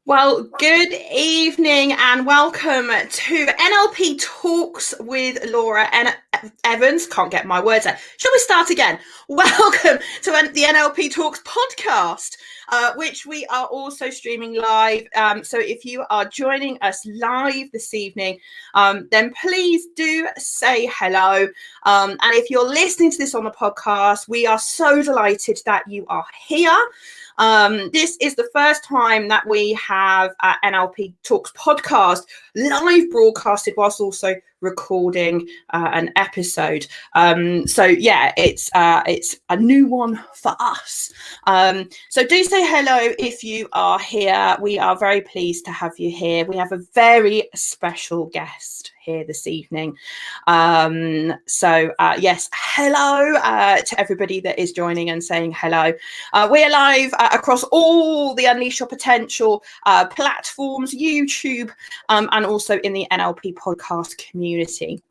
Well, good evening and welcome to NLP Talks with Laura Evans. Can't get my words out. Shall we start again? Welcome to the NLP Talks podcast, which we are also streaming live. So if you are joining us live this evening, then please do say hello. And if you're listening to this on the podcast, we are so delighted that you are here. This is the first time that we have NLP Talks podcast live broadcasted whilst also recording an episode. So yeah, it's a new one for us. So do say hello if you are here. We are very pleased to have you here. We have a very special guest here this evening. Yes, hello to everybody that is joining and saying hello. We're live across all the Unleash Your Potential platforms, YouTube, and also in the NLP podcast community.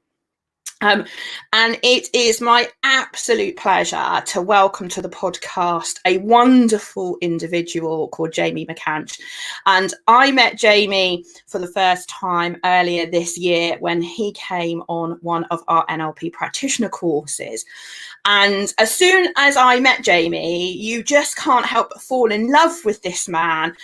And it is my absolute pleasure to welcome to the podcast a wonderful individual called Jamie McAnsh. And I met Jamie for the first time earlier this year when he came on one of our NLP practitioner courses. And as soon as I met Jamie, you just can't help but fall in love with this man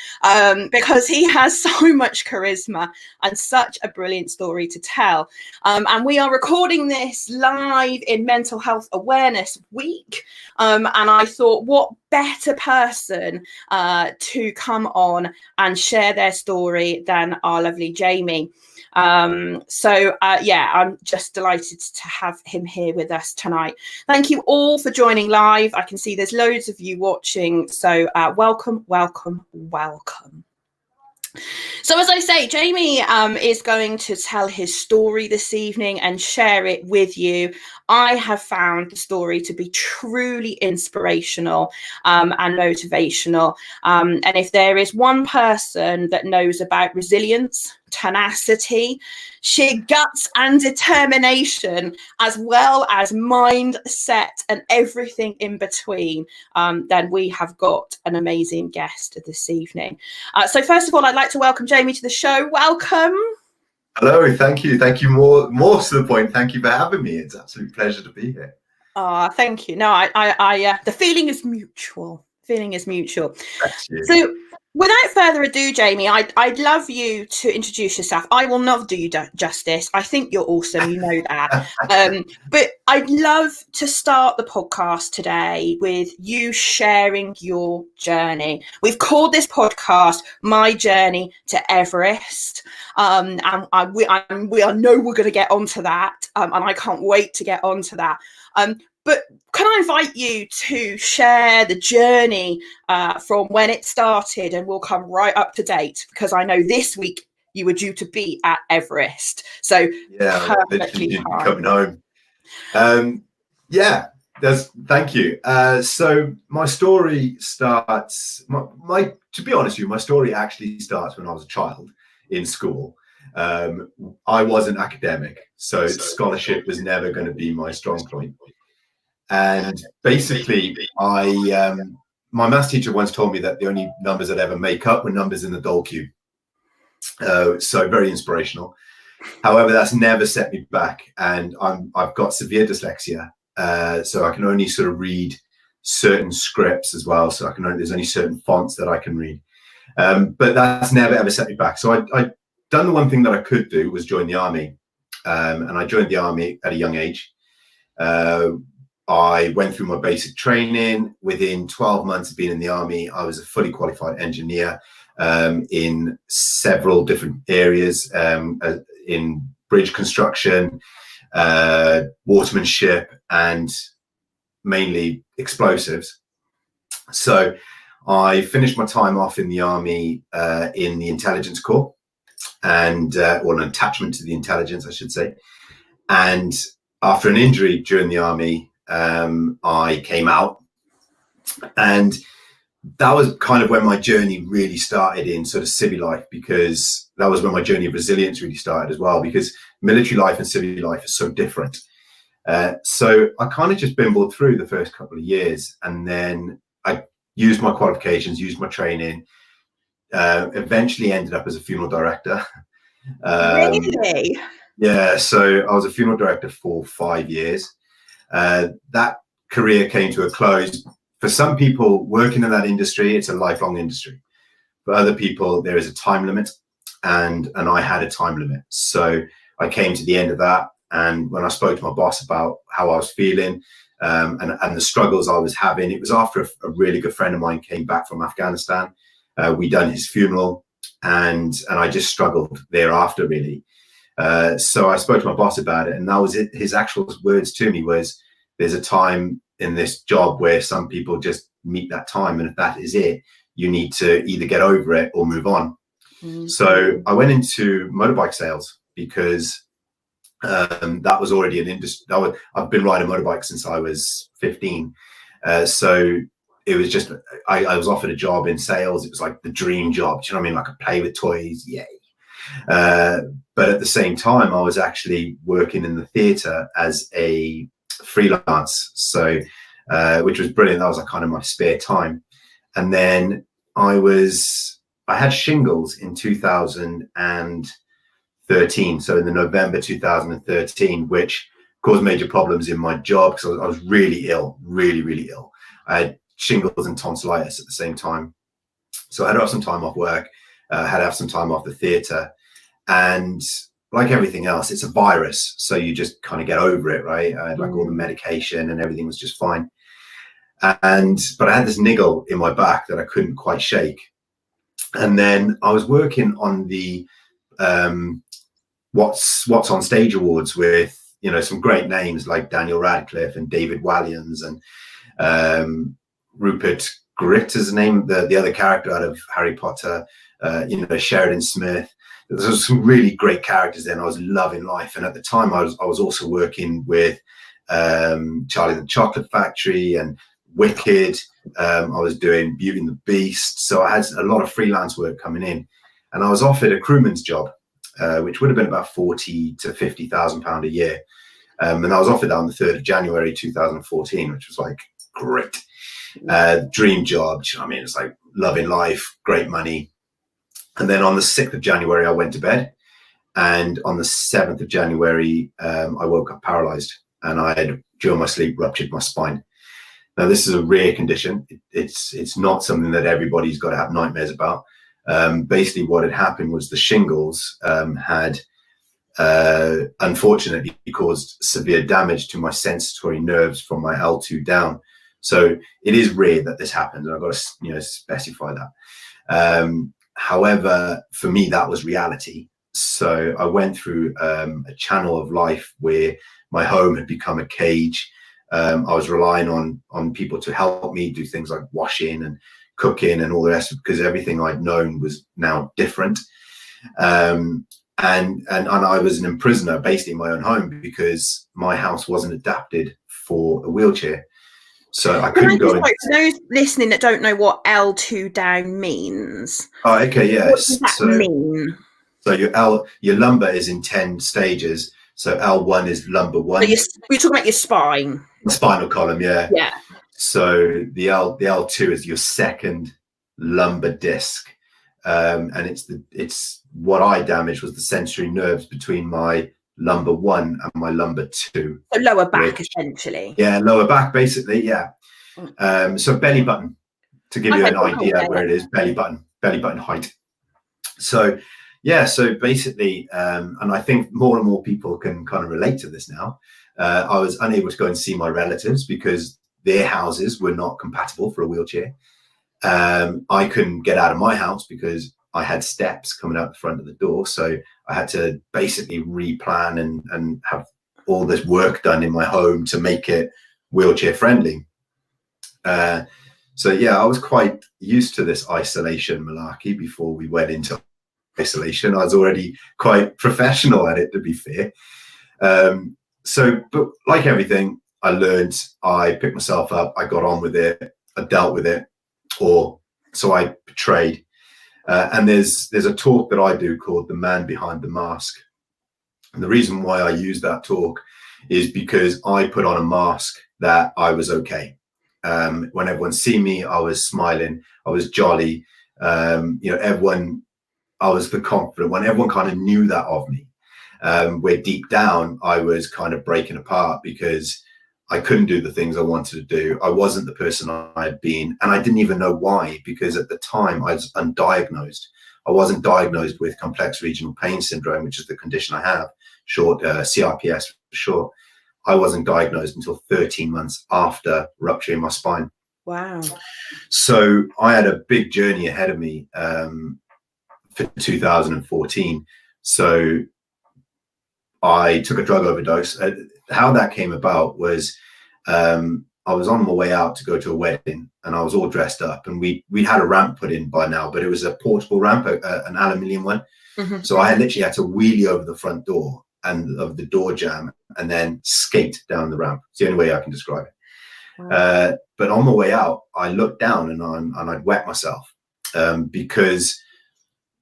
because he has so much charisma and such a brilliant story to tell. And we are recording this live in Mental Health Awareness Week. And I thought, what better person to come on and share their story than our lovely Jamie. I'm just delighted to have him here with us tonight. Thank you all for joining live. I can see there's loads of you watching. So welcome. So as I say, Jamie is going to tell his story this evening and share it with you. I have found the story to be truly inspirational and motivational. And if there is one person that knows about resilience, tenacity, sheer guts and determination, as well as mindset and everything in between, then we have got an amazing guest this evening. So first of all, I'd like to welcome Jamie to the show. Welcome. Hello, thank you. Thank you. More to the point, thank you for having me. It's an absolute pleasure to be here. Thank you. No, I the feeling is mutual. So without further ado, Jamie, I'd love you to introduce yourself. I will not do you justice. I think you're awesome. You know that. But I'd love to start the podcast today with you sharing your journey. We've called this podcast My Journey to Everest. And we know we're going to get onto that. And I can't wait to get onto that. But can I invite you to share the journey from when it started, and we'll come right up to date, because I know this week you were due to be at Everest. So yeah, literally coming home. Thank you. So my story starts. To be honest with you, my story actually starts when I was a child in school. I wasn't academic, so scholarship was never going to be my strong point. And basically, my maths teacher once told me that the only numbers I'd ever make up were numbers in the Dole cube. So very inspirational. However, that's never set me back, and I've got severe dyslexia, so I can only sort of read certain scripts as well. So there's only certain fonts that I can read, but that's never ever set me back. So I done the one thing that I could do was join the army, and I joined the army at a young age. I went through my basic training. Within 12 months of being in the army, I was a fully qualified engineer in several different areas, in bridge construction, watermanship, and mainly explosives. So I finished my time off in the army in the intelligence corps, and or an attachment to the intelligence, I should say. And after an injury during the army, I came out, and that was kind of when my journey really started in sort of civil life, because that was when my journey of resilience really started as well, because military life and civil life is so different. So I kind of just bimbled through the first couple of years, and then I used my qualifications, used my training, eventually ended up as a funeral director. Really? Yeah, so I was a funeral director for 5 years. That career came to a close. For some people working in that industry, it's a lifelong industry. For other people, there is a time limit, and I had a time limit. So I came to the end of that. And when I spoke to my boss about how I was feeling and the struggles I was having, it was after a really good friend of mine came back from Afghanistan. We'd done his funeral, and I just struggled thereafter, really. So I spoke to my boss about it, and that was it. His actual words to me was, there's a time in this job where some people just meet that time, and if that is it, you need to either get over it or move on. Mm-hmm. So I went into motorbike sales because that was already an industry. I've been riding motorbikes since I was 15. So it was just, I was offered a job in sales. It was like the dream job. Do you know what I mean? Like, I play with toys. Yay. But at the same time, I was actually working in the theatre as a freelance. So, which was brilliant. That was like kind of my spare time. And then I had shingles in 2013. So in the November 2013, which caused major problems in my job because I was really ill, really, really ill. I had shingles and tonsillitis at the same time. So I had to have some time off work, had to have some time off the theatre. And like everything else, it's a virus. So you just kind of get over it, right? I had like all the medication and everything was just fine. But I had this niggle in my back that I couldn't quite shake. And then I was working on the What's on Stage Awards with, you know, some great names like Daniel Radcliffe and David Walliams and Rupert Grint is the name, the other character out of Harry Potter, you know, Sheridan Smith. There was some really great characters then. I was loving life. And at the time I was also working with Charlie and the Chocolate Factory and Wicked. I was doing Beauty and the Beast. So I had a lot of freelance work coming in, and I was offered a crewman's job, which would have been about £40,000 to £50,000 a year. And I was offered that on the 3rd of January 2014, which was like great. Dream job. I mean, it's like loving life, great money. And then on the 6th of January, I went to bed. And on the 7th of January, I woke up paralysed, and I had, during my sleep, ruptured my spine. Now, this is a rare condition. It's not something that everybody's got to have nightmares about. Basically, what had happened was the shingles had unfortunately caused severe damage to my sensory nerves from my L2 down. So it is rare that this happens, and I've got to, you know, specify that. However, for me, that was reality. So I went through a channel of life where my home had become a cage. I was relying on people to help me do things like washing and cooking and all the rest, because everything I'd known was now different. And I was an imprisoner basically in my own home because my house wasn't adapted for a wheelchair. So I couldn't go. For those listening that don't know what L2 down means. Oh, okay, yeah. What does that mean? So your lumbar is in 10 stages. So L1 is lumbar 1. So you're talking about your spine. The spinal column, yeah. Yeah. So the L2 is your second lumbar disc, and it's what I damaged was the sensory nerves between my lumbar 1 and my lumbar 2. So lower back, essentially. Yeah, lower back, basically. Yeah. So belly button, to give you an idea where it is, belly button height. So yeah, so basically, and I think more and more people can kind of relate to this now. I was unable to go and see my relatives because their houses were not compatible for a wheelchair. I couldn't get out of my house because I had steps coming out the front of the door. So I had to basically replan and have all this work done in my home to make it wheelchair friendly. So yeah, I was quite used to this isolation malarkey before we went into isolation. I was already quite professional at it, to be fair. But like everything, I learned, I picked myself up, I got on with it, I dealt with it, or so I portrayed. And there's a talk that I do called The Man Behind the Mask. And the reason why I use that talk is because I put on a mask that I was okay. When everyone see me, I was smiling, I was jolly, Everyone, I was the confident one. Everyone kind of knew that of me. Where deep down I was kind of breaking apart because I couldn't do the things I wanted to do. I wasn't the person I had been, and I didn't even know why, because at the time I was undiagnosed. I wasn't diagnosed with complex regional pain syndrome, which is the condition I have, short CRPS for short. I wasn't diagnosed until 13 months after rupturing my spine. Wow. So I had a big journey ahead of me for 2014. So I took a drug overdose. How that came about was I was on my way out to go to a wedding, and I was all dressed up, and we had a ramp put in by now, but it was a portable ramp, an aluminium one. Mm-hmm. So I had literally had to wheelie over the front door and of the door jamb and then skate down the ramp. It's the only way I can describe it. Wow. But on my way out, I looked down and I'd wet myself because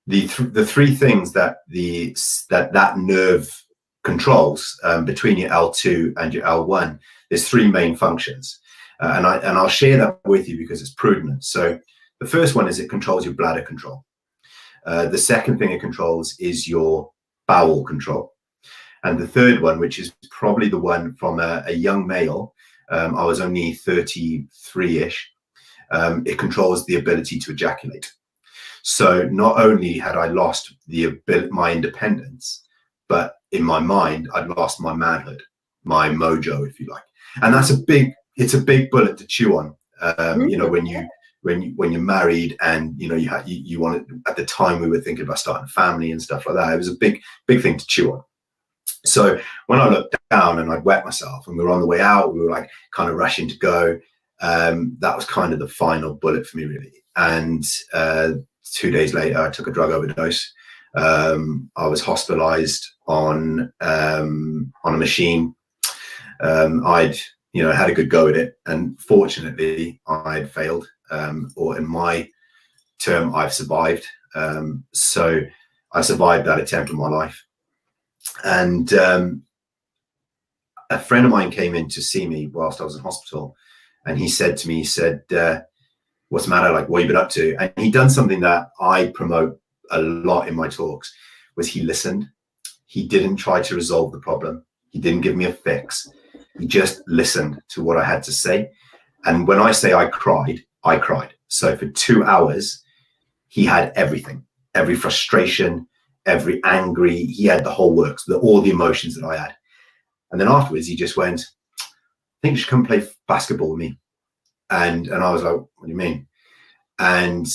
the three things that that nerve controls between your L2 and your L1, there's three main functions, and I'll share that with you because it's prudent. So the first one is it controls your bladder control. The second thing it controls is your bowel control, and the third one, which is probably the one from a young male, I was only 33-ish, it controls the ability to ejaculate. So not only had I lost my independence, but in my mind, I'd lost my manhood, my mojo, if you like. And that's it's a big bullet to chew on. When you're married and, you want to, at the time we were thinking about starting a family and stuff like that. It was a big thing to chew on. So when I looked down and I'd wet myself and we were on the way out, we were like kind of rushing to go. That was kind of the final bullet for me, really. And 2 days later, I took a drug overdose. I was hospitalized on a machine. I'd had a good go at it, and fortunately I'd failed, or in my term I've survived. So I survived that attempt in my life. And a friend of mine came in to see me whilst I was in hospital, and he said to me, what's the matter? Like, what have you been up to? And he'd done something that I promote a lot in my talks, was he listened. He didn't try to resolve the problem. He didn't give me a fix. He just listened to what I had to say. And when I say I cried, I cried. So for 2 hours, he had everything, every frustration, every angry, he had the whole works, all the emotions that I had. And then afterwards, he just went, I think you should come play basketball with me. And I was like, what do you mean? And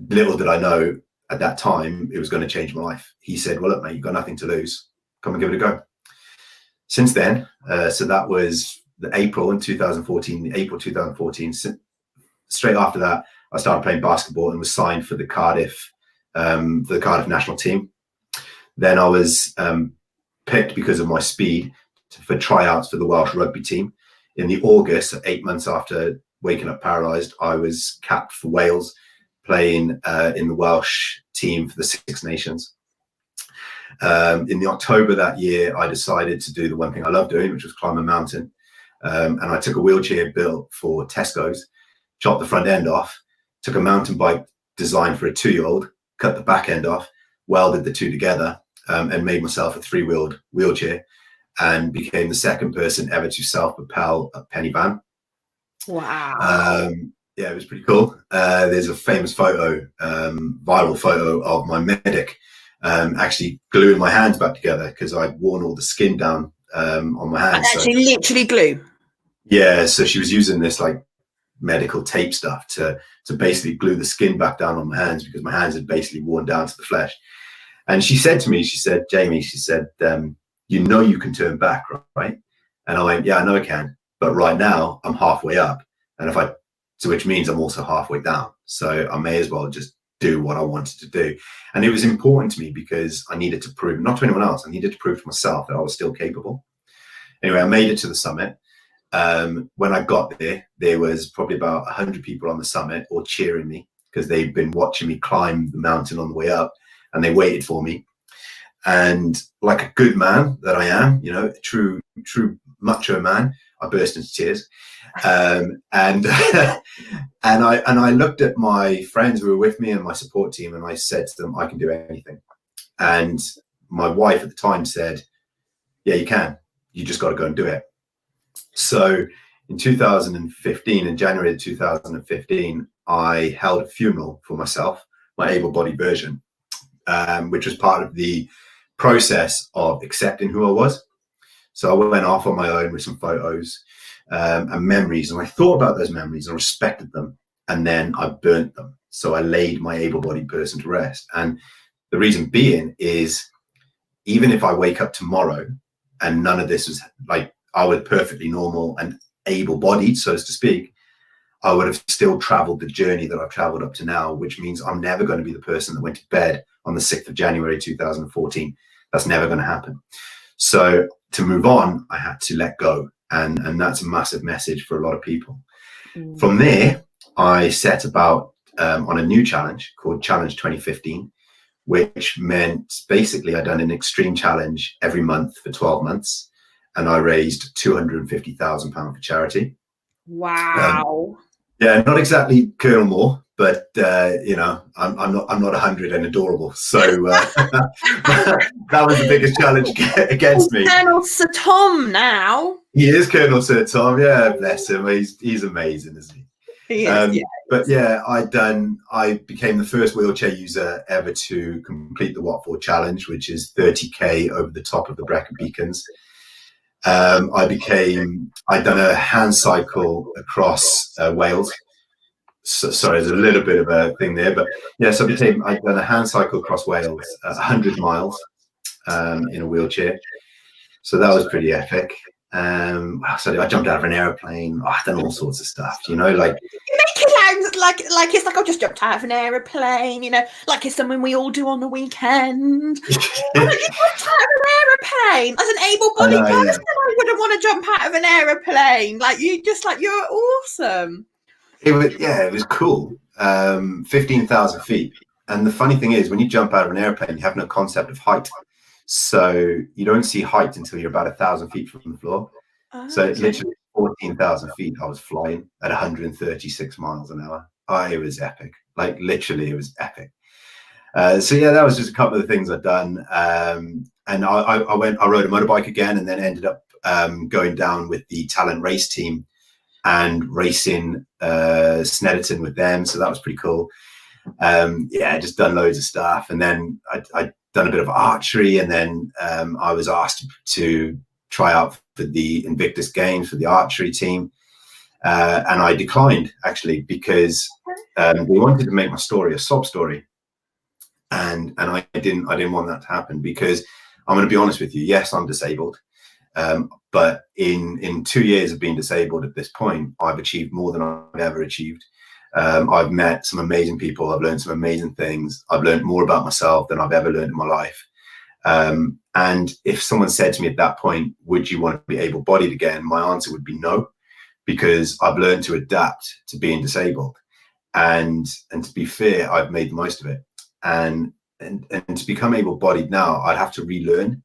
little did I know at that time, it was going to change my life. He said, well, look, mate, you've got nothing to lose. Come and give it a go. Since then, so that was April 2014. Straight after that, I started playing basketball and was signed for the Cardiff national team. Then I was picked because of my speed for tryouts for the Welsh rugby team. In the August, 8 months after waking up paralysed, I was capped for Wales, playing in the Welsh team for the Six Nations. In the October that year, I decided to do the one thing I love doing, which was climb a mountain. And I took a wheelchair built for Tesco's, chopped the front end off, took a mountain bike designed for a 2-year-old, cut the back end off, welded the two together, and made myself a 3-wheeled wheelchair, and became the second person ever to self-propel a penny van. Wow. Yeah, it was pretty cool. There's a famous photo, viral photo of my medic actually gluing my hands back together because I'd worn all the skin down on my hands. Actually, literally glue. Yeah, so she was using this like medical tape stuff to basically glue the skin back down on my hands because my hands had basically worn down to the flesh. And she said to me, Jamie, you can turn back, right? And I went, yeah, I know I can, but right now I'm halfway up, and which means I'm also halfway down. So I may as well just do what I wanted to do. And it was important to me because I needed to prove, not to anyone else, I needed to prove to myself that I was still capable. Anyway, I made it to the summit. When I got there, there was probably about 100 people on the summit all cheering me because they'd been watching me climb the mountain on the way up, and they waited for me. And like a good man that I am, a true macho man, I burst into tears. And and I looked at my friends who were with me and my support team, and I said to them, I can do anything. And my wife at the time said, yeah, you can. You just got to go and do it. So in 2015, in January of 2015, I held a funeral for myself, my able-bodied version, which was part of the process of accepting who I was. So I went off on my own with some photos and memories, and I thought about those memories and respected them, and then I burnt them. So I laid my able-bodied person to rest. And the reason being is, even if I wake up tomorrow and none of this was, like, I was perfectly normal and able-bodied, so to speak, I would have still traveled the journey that I've traveled up to now, which means I'm never going to be the person that went to bed on the 6th of January 2014. That's never going to happen. So to move on, I had to let go. And that's a massive message for a lot of people. From there, I set about on a new challenge called Challenge 2015, which meant basically I'd done an extreme challenge every month for 12 months. And I raised £250,000 for charity. Wow. Yeah, not exactly Colonel Moore, but you know, I'm not 100 and adorable, so that was the biggest challenge against me. Colonel Sir Tom now. He is Colonel Sir Tom. Yeah, bless him. He's amazing, isn't he? He is, But yeah, I became the first wheelchair user ever to complete the Watford Challenge, which is 30k over the top of the Brecon Beacons. I'd done a hand cycle across Wales. So, sorry, there's a little bit of a thing there, but yes, I'd done a hand cycle across Wales, 100 miles in a wheelchair. So that was pretty epic. So I jumped out of an aeroplane. I've done all sorts of stuff, you know, like. You make it sound like it's like I just jumped out of an aeroplane, you know, like it's something we all do on the weekend. You jumped out of an aeroplane as an able-bodied person. I wouldn't want to jump out of an aeroplane. Like you're awesome. It was cool. 15,000 feet. And the funny thing is, when you jump out of an airplane, you have no concept of height. So you don't see height until you're about 1,000 feet from the floor. So it's literally 14,000 feet. I was flying at 136 miles an hour. It was epic. Like literally, it was epic. So yeah, that was just a couple of the things I'd done. And I rode a motorbike again, and then ended up going down with the talent race team and racing Snetterton with them. So that was pretty cool. Just done loads of stuff. And then I'd done a bit of archery, and then I was asked to try out for the Invictus Games for the archery team. And I declined, actually, because they wanted to make my story a sob story. And I didn't want that to happen, because I'm going to be honest with you. Yes, I'm disabled. But in 2 years of being disabled at this point, I've achieved more than I've ever achieved. I've met some amazing people. I've learned some amazing things. I've learned more about myself than I've ever learned in my life. And if someone said to me at that point, would you want to be able-bodied again? My answer would be no, because I've learned to adapt to being disabled. And to be fair, I've made the most of it. And to become able-bodied now, I'd have to relearn.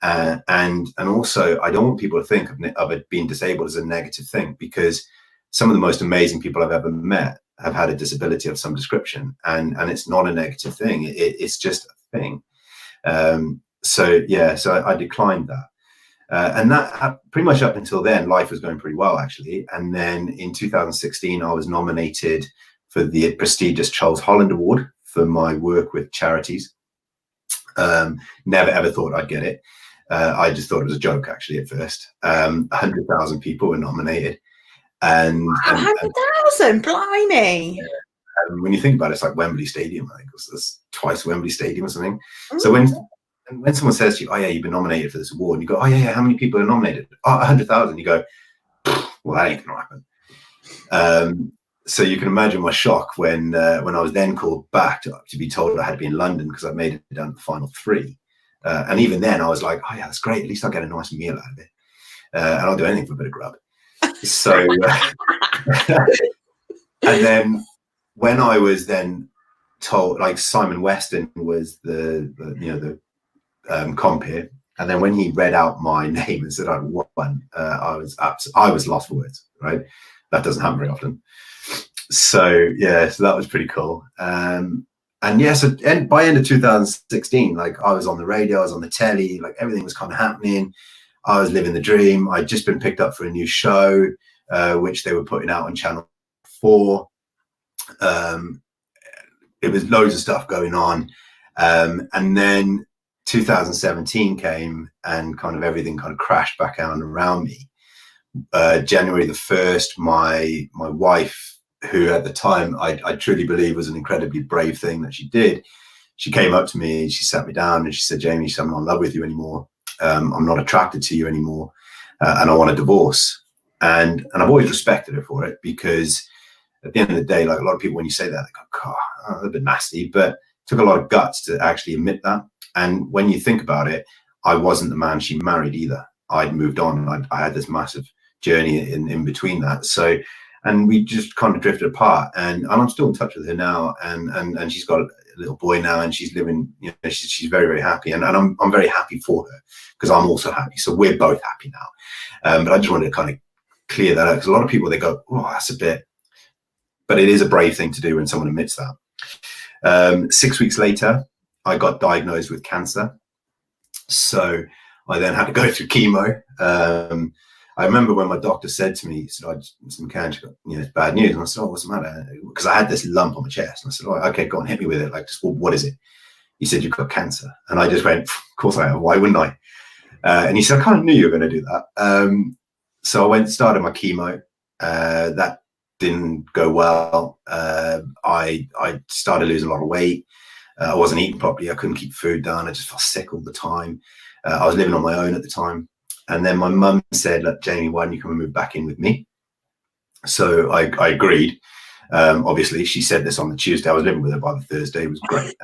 And also, I don't want people to think of it being disabled as a negative thing, because some of the most amazing people I've ever met have had a disability of some description, and it's not a negative thing. It's just a thing. So I declined that. And that pretty much up until then, life was going pretty well, actually. And then in 2016, I was nominated for the prestigious Charles Holland Award for my work with charities. Never ever thought I'd get it. I just thought it was a joke, actually, at first. 100,000 people were nominated. And 100,000, blimey. When you think about it, it's like Wembley Stadium. I think it's twice Wembley Stadium or something. So when someone says to you, oh yeah, you've been nominated for this award, and you go, oh yeah, how many people are nominated? Oh, 100,000. You go, well, that ain't gonna happen. So you can imagine my shock when I was then called back to be told I had to be in London, because I made it down to the final 3. And even then I was like, oh yeah, that's great. At least I'll get a nice meal out of it. And I'll do anything for a bit of grub. So, and then when I was then told, like, Simon Weston was the compere, and then when he read out my name and said I'd won, I was lost for words. right? That doesn't happen very often. So yeah, so that was pretty cool. And yeah, so by end of 2016, like I was on the radio, I was on the telly, like everything was kind of happening. I was living the dream. I'd just been picked up for a new show, which they were putting out on Channel 4. It was loads of stuff going on. And then 2017 came and kind of everything kind of crashed back out around me. January the 1st, my wife, who at the time I truly believe was an incredibly brave thing that she did, she came up to me and she sat me down and she said, Jamie, I'm not in love with you anymore. I'm not attracted to you anymore. And I want a divorce. And I've always respected her for it, because at the end of the day, like a lot of people, when you say that, they go, God, oh, a bit nasty, but it took a lot of guts to actually admit that. And when you think about it, I wasn't the man she married either. I'd moved on. I had this massive journey in between that. So, and we just kind of drifted apart, and I'm still in touch with her now, and she's got a little boy now, and she's living, you know, she's very, very happy, and I'm very happy for her, because I'm also happy. So we're both happy now. But I just wanted to kind of clear that out, because a lot of people, they go, oh, that's a bit, but it is a brave thing to do when someone admits that. 6 weeks later, I got diagnosed with cancer. So I then had to go through chemo. I remember when my doctor said to me, he said, Mr. McAnsh, you know, it's bad news. And I said, oh, what's the matter? Because I had this lump on my chest. And I said, oh, okay, go on, hit me with it. Like, just, well, what is it? He said, you've got cancer. And I just went, of course I have. Why wouldn't I? And he said, I kind of knew you were going to do that. So I went and started my chemo. That didn't go well. I started losing a lot of weight. I wasn't eating properly. I couldn't keep food down. I just felt sick all the time. I was living on my own at the time. And then my mum said, look, Jamie, why don't you come and move back in with me? So I agreed. Obviously, she said this on the Tuesday. I was living with her by the Thursday. It was great.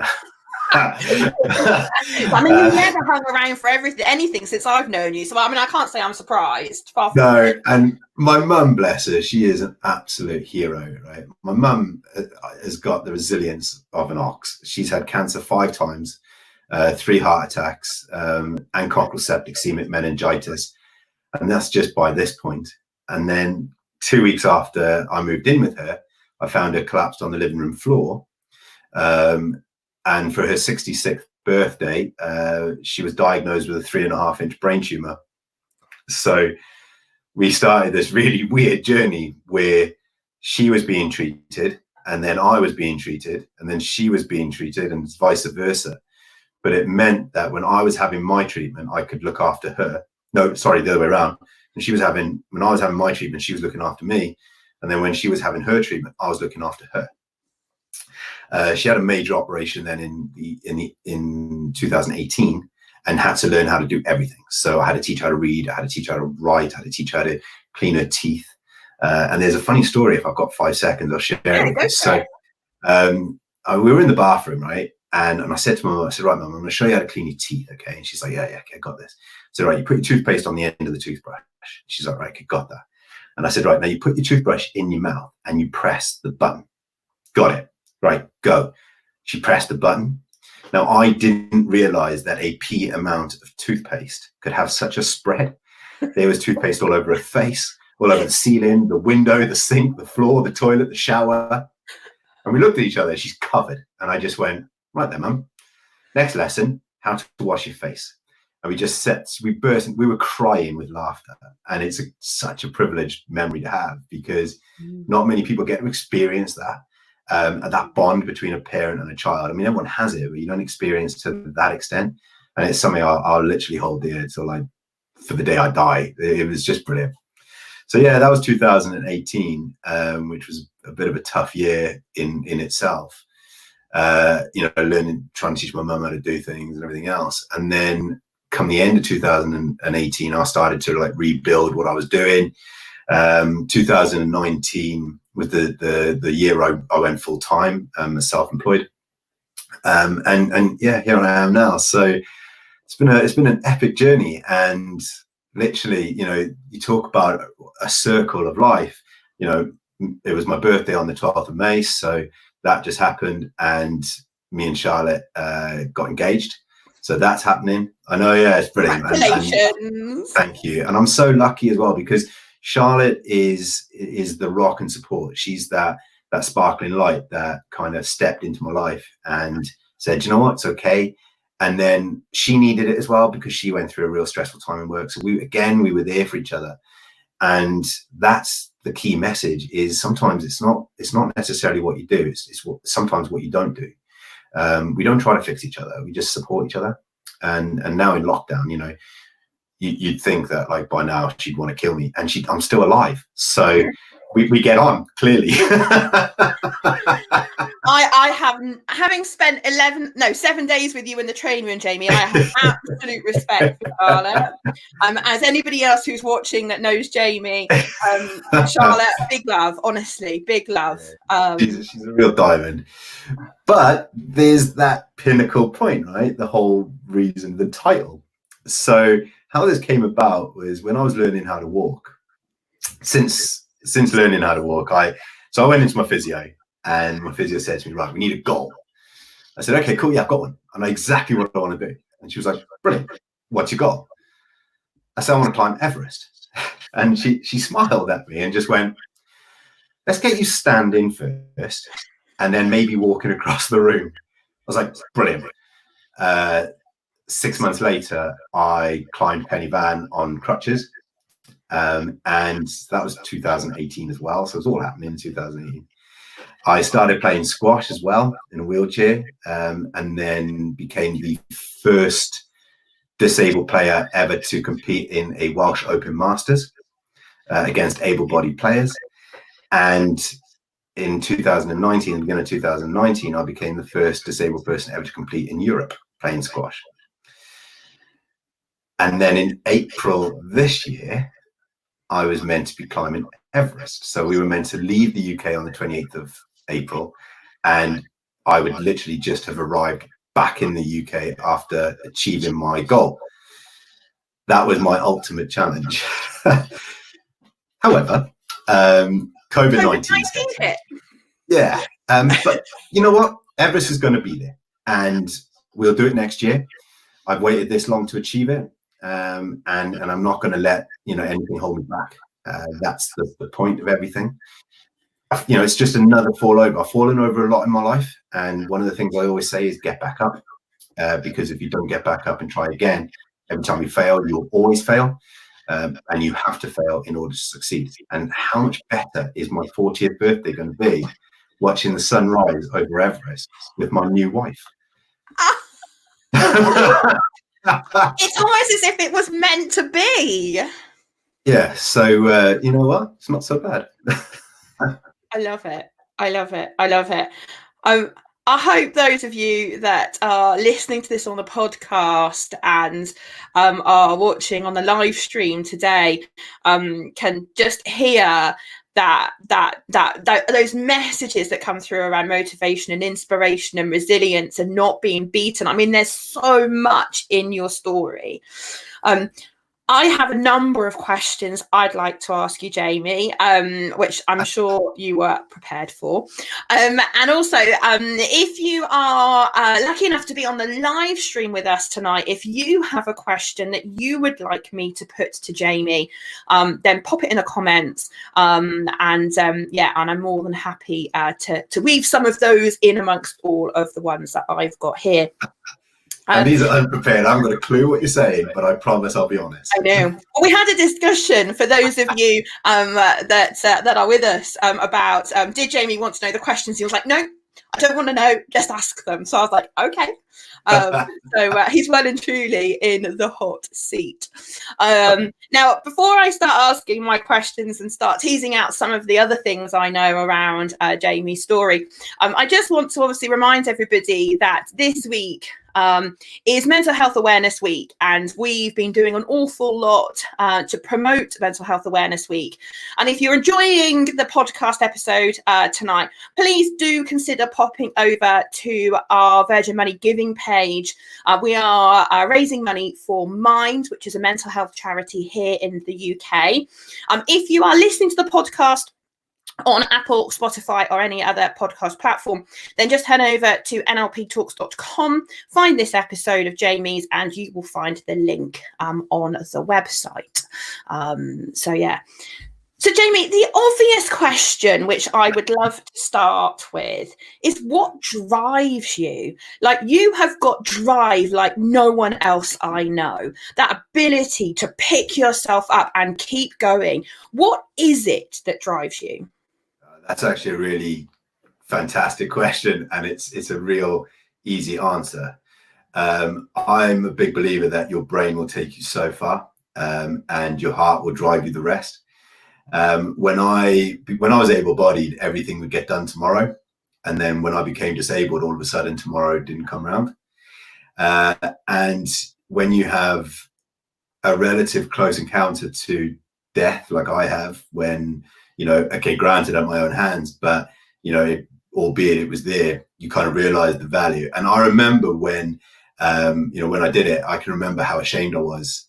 I mean, you've never hung around for anything since I've known you. So, I mean, I can't say I'm surprised. No, and my mum, bless her, she is an absolute hero, right? My mum has got the resilience of an ox. She's had cancer 5 times. 3 heart attacks, and coccygeal septicemic meningitis, and that's just by this point. And then 2 weeks after I moved in with her, I found her collapsed on the living room floor. And for her 66th birthday, she was diagnosed with a 3.5-inch brain tumor. So we started this really weird journey where she was being treated, and then I was being treated, and then she was being treated, and vice versa. But it meant that when I was having my treatment, I could look after her. No, sorry, the other way around. And when I was having my treatment, she was looking after me. And then when she was having her treatment, I was looking after her. She had a major operation then in 2018, and had to learn how to do everything. So I had to teach her how to read, I had to teach her how to write, I had to teach her how to clean her teeth. And there's a funny story. If I've got 5 seconds, I'll share it with you. So we were in the bathroom, right? And I said to my mum, I said, right, Mum, I'm going to show you how to clean your teeth, okay? And she's like, yeah, okay, I got this. So, right, you put your toothpaste on the end of the toothbrush. She's like, right, okay, got that. And I said, right, now you put your toothbrush in your mouth and you press the button. Got it. Right, go. She pressed the button. Now, I didn't realize that a pea amount of toothpaste could have such a spread. There was toothpaste all over her face, all over the ceiling, the window, the sink, the floor, the toilet, the shower. And we looked at each other, she's covered. And I just went, right then, Mum. Next lesson, how to wash your face. And we were crying with laughter. And it's such a privileged memory to have, because not many people get to experience that. That bond between a parent and a child. I mean, everyone has it, but you don't experience to that extent. And it's something I'll literally hold dear till for the day I die. It was just brilliant. So yeah, that was 2018, which was a bit of a tough year in itself. Trying to teach my mum how to do things and everything else. And then come the end of 2018, I started to rebuild what I was doing. 2019 was the year I went full time, as self-employed. And yeah, here I am now. So it's been an epic journey. And literally, you talk about a circle of life. It was my birthday on the 12th of May. So that just happened, and me and Charlotte got engaged. So that's happening. I know, yeah, it's brilliant. Congratulations. And thank you. And I'm so lucky as well, because Charlotte is the rock and support. She's that sparkling light that kind of stepped into my life and said, you know what, it's okay. And then she needed it as well, because she went through a real stressful time in work. So we were there for each other. And that's the key message, is sometimes it's not necessarily what you do. It's sometimes what you don't do. We don't try to fix each other. We just support each other. And now in lockdown, you know, you'd think that like by now she'd want to kill me, and I'm still alive. So we get on, clearly. I haven't, having spent 7 days with you in the training room, Jamie, I have absolute respect for Charlotte. As anybody else who's watching that knows Jamie, Charlotte, big love, honestly, big love. She's a real diamond. But there's that pinnacle point, right? The whole reason, the title. So how this came about was when I was learning how to walk. Since learning how to walk, I went into my physio, and my physio said to me, right, we need a goal. I said, okay, cool, yeah, I've got one. I know exactly what I want to do. And she was like, brilliant, what's your goal? I said, I want to climb Everest. And she smiled at me and just went, let's get you standing first, and then maybe walking across the room. I was like, brilliant. 6 months later, I climbed Penny Van on crutches. And that was 2018 as well. So it was all happening in 2018. I started playing squash as well in a wheelchair, and then became the first disabled player ever to compete in a Welsh Open Masters against able-bodied players. And in 2019, the beginning of 2019, I became the first disabled person ever to compete in Europe playing squash. And then in April this year, I was meant to be climbing Everest. So we were meant to leave the UK on the 28th of April, and I would literally just have arrived back in the UK after achieving my goal. That was my ultimate challenge. However, COVID-19 hit. Yeah. But you know what? Everest is going to be there, and we'll do it next year. I've waited this long to achieve it. And I'm not going to let anything hold me back. That's the point of everything. It's just another fall over. I've fallen over a lot in my life, and one of the things I always say is get back up, because if you don't get back up and try again, every time you fail, you'll always fail, and you have to fail in order to succeed. And how much better is my 40th birthday going to be watching the sunrise over Everest with my new wife? It's almost as if it was meant to be. Yeah, so you know what? It's not so bad. I love it. I love it. I love it. I hope those of you that are listening to this on the podcast and are watching on the live stream today can just hear that those messages that come through around motivation and inspiration and resilience and not being beaten. I mean, there's so much in your story. I have a number of questions I'd like to ask you, Jamie, which I'm sure you were prepared for. And also, if you are lucky enough to be on the live stream with us tonight, if you have a question that you would like me to put to Jamie, then pop it in the comments. And I'm more than happy to weave some of those in amongst all of the ones that I've got here. And these are unprepared. I haven't got a clue what you're saying, but I promise I'll be honest. I know. Well, we had a discussion for those of you that are with us about did Jamie want to know the questions? He was like, no, I don't want to know. Just ask them. So I was like, okay. So he's well and truly in the hot seat. Now, before I start asking my questions and start teasing out some of the other things I know around Jamie's story, I just want to obviously remind everybody that this week is Mental Health Awareness Week, and we've been doing an awful lot to promote Mental Health Awareness Week. And if you're enjoying the podcast episode tonight, please do consider popping over to our Virgin Money giving page. We are raising money for Mind, which is a mental health charity here in the UK. If you are listening to the podcast on Apple, Spotify, or any other podcast platform, then just head over to nlptalks.com, find this episode of Jamie's, and you will find the link on the website. So yeah, So, Jamie, the obvious question, which I would love to start with, is what drives you? Like, you have got drive like no one else I know. That ability to pick yourself up and keep going. What is it that drives you? That's actually a really fantastic question, and it's a real easy answer. I'm a big believer that your brain will take you so far, and your heart will drive you the rest. When I was able-bodied, everything would get done tomorrow, and then when I became disabled, all of a sudden tomorrow didn't come around. And when you have a relative close encounter to death, like I have, when okay, granted, at my own hands, but albeit it was there, you kind of realize the value. And I remember when when I did it, I can remember how ashamed I was,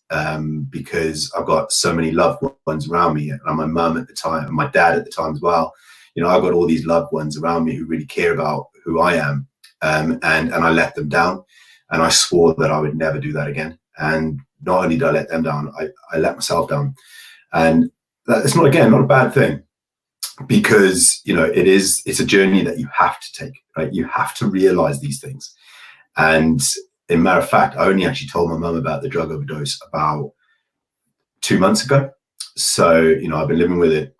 because I've got so many loved ones around me, and my mum at the time, and my dad at the time as well. I've got all these loved ones around me who really care about who I am, and I let them down, and I swore that I would never do that again. And not only did I let them down, I let myself down, and it's not a bad thing, because it's a journey that you have to take, right? You have to realize these things. And in matter of fact, I only actually told my mum about the drug overdose about 2 months ago. So, I've been living with it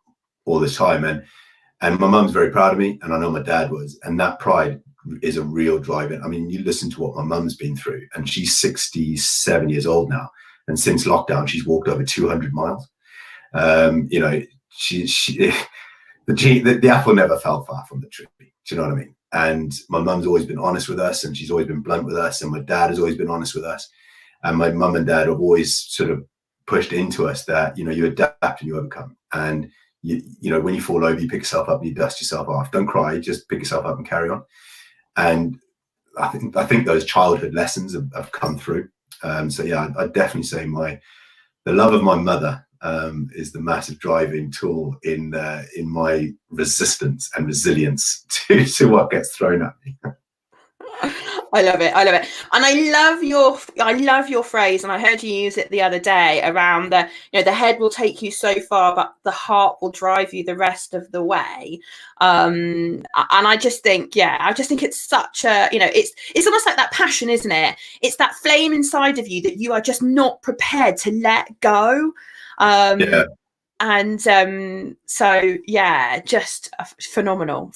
all this time, and my mum's very proud of me, and I know my dad was, and that pride is a real driver. I mean, you listen to what my mum's been through, and she's 67 years old now. And since lockdown, she's walked over 200 miles. The apple never fell far from the tree. Do you know what I mean? And my mum's always been honest with us, and she's always been blunt with us, and my dad has always been honest with us. And my mum and dad have always sort of pushed into us that, you adapt and you overcome. And, when you fall over, you pick yourself up and you dust yourself off. Don't cry, just pick yourself up and carry on. And I think those childhood lessons have come through. So yeah, I'd definitely say the love of my mother is the massive driving tool in my resistance and resilience to what gets thrown at me. I love it. And I love your phrase, and I heard you use it the other day around the head will take you so far, but the heart will drive you the rest of the way. And I just think it's such a, it's almost like that passion, isn't it? It's that flame inside of you that you are just not prepared to let go. Yeah. And so yeah, just phenomenal.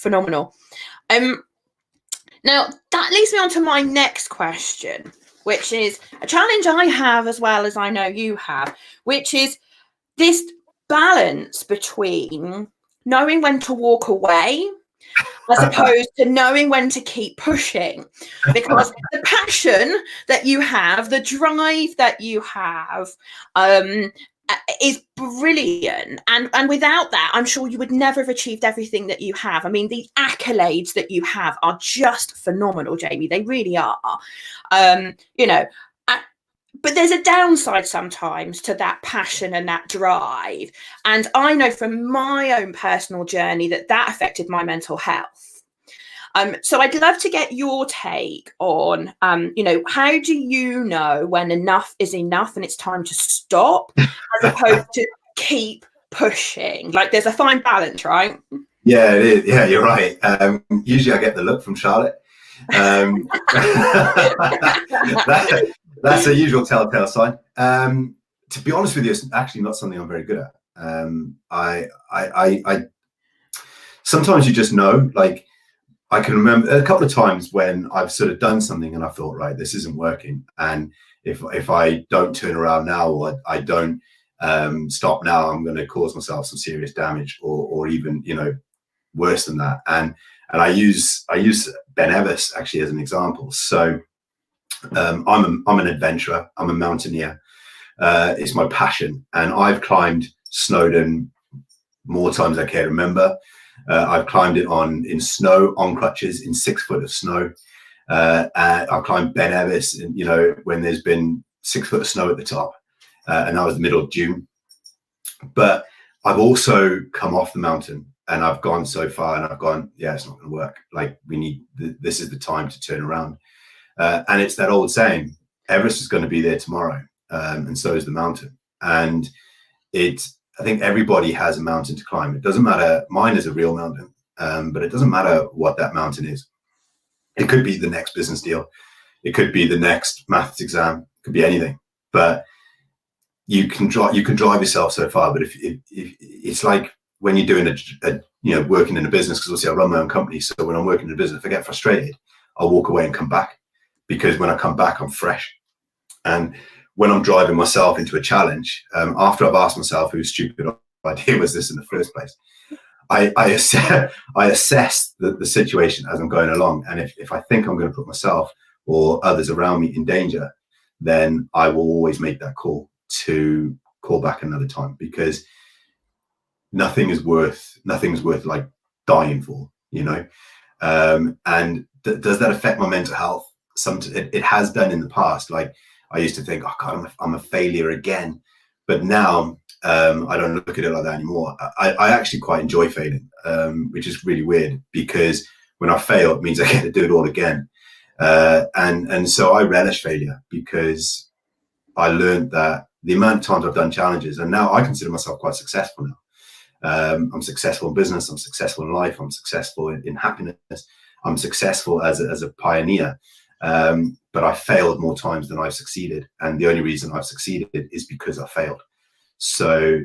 Now that leads me on to my next question, which is a challenge I have as well as I know you have, which is this balance between knowing when to walk away as opposed to knowing when to keep pushing. Because the passion that you have, the drive that you have, is brilliant, and without that, I'm sure you would never have achieved everything that you have. I mean, the accolades that you have are just phenomenal, Jamie. They really are. But there's a downside sometimes to that passion and that drive, and I know from my own personal journey that affected my mental health. So I'd love to get your take on, how do you know when enough is enough and it's time to stop, as opposed to keep pushing? Like, there's a fine balance, right? Yeah, it is. Yeah, you're right. Usually I get the look from Charlotte. That's a usual telltale sign. To be honest with you, it's actually not something I'm very good at. I sometimes you just know, like, I can remember a couple of times when I've sort of done something and I thought, right, this isn't working. And if I don't turn around now, or I don't stop now, I'm going to cause myself some serious damage, or even, worse than that. And I use Ben Everest actually as an example. So I'm an adventurer. I'm a mountaineer. It's my passion, and I've climbed Snowdon more times than I can remember. I've climbed it in snow, on crutches, in 6 foot of snow. I've climbed Ben Everest, when there's been 6 foot of snow at the top, and that was the middle of June. But I've also come off the mountain, and I've gone so far, and I've gone, yeah, it's not going to work. Like, this is the time to turn around. And it's that old saying, Everest is going to be there tomorrow, and so is the mountain. And I think everybody has a mountain to climb. It doesn't matter. Mine is a real mountain, but it doesn't matter what that mountain is. It could be the next business deal. It could be the next maths exam. It could be anything. But you can drive yourself so far. But if it's like when you're doing working in a business, because obviously I run my own company. So when I'm working in a business, if I get frustrated, I'll walk away and come back, because when I come back, I'm fresh. And when I'm driving myself into a challenge, after I've asked myself whose stupid idea was this in the first place, I assess the situation as I'm going along. And if I think I'm going to put myself or others around me in danger, then I will always make that call to call back another time, because nothing's worth like dying for, and does that affect my mental health? It has done in the past. Like, I used to think, oh God, I'm a failure again. But now I don't look at it like that anymore. I actually quite enjoy failing, which is really weird, because when I fail, it means I get to do it all again. And so I relish failure, because I learned that the amount of times I've done challenges, and now I consider myself quite successful now. I'm successful in business. I'm successful in life. I'm successful in happiness. I'm successful as a pioneer. But I failed more times than I've succeeded. And the only reason I've succeeded is because I failed. So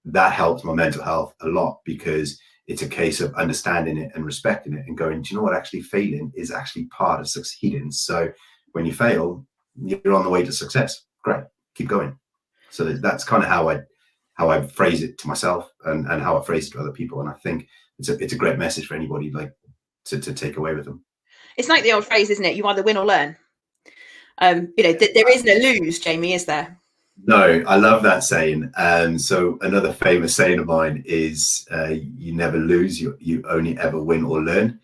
that helps my mental health a lot, because it's a case of understanding it and respecting it and going, do you know what? Actually, failing is actually part of succeeding. So when you fail, you're on the way to success. Great. Keep going. So that's kind of how I phrase it to myself and how I phrase it to other people. And I think it's a great message for anybody, like, to take away with them. It's like the old phrase, isn't it? You either win or learn. There isn't a lose, Jamie, is there? No, I love that saying. So another famous saying of mine is, you never lose, you only ever win or learn.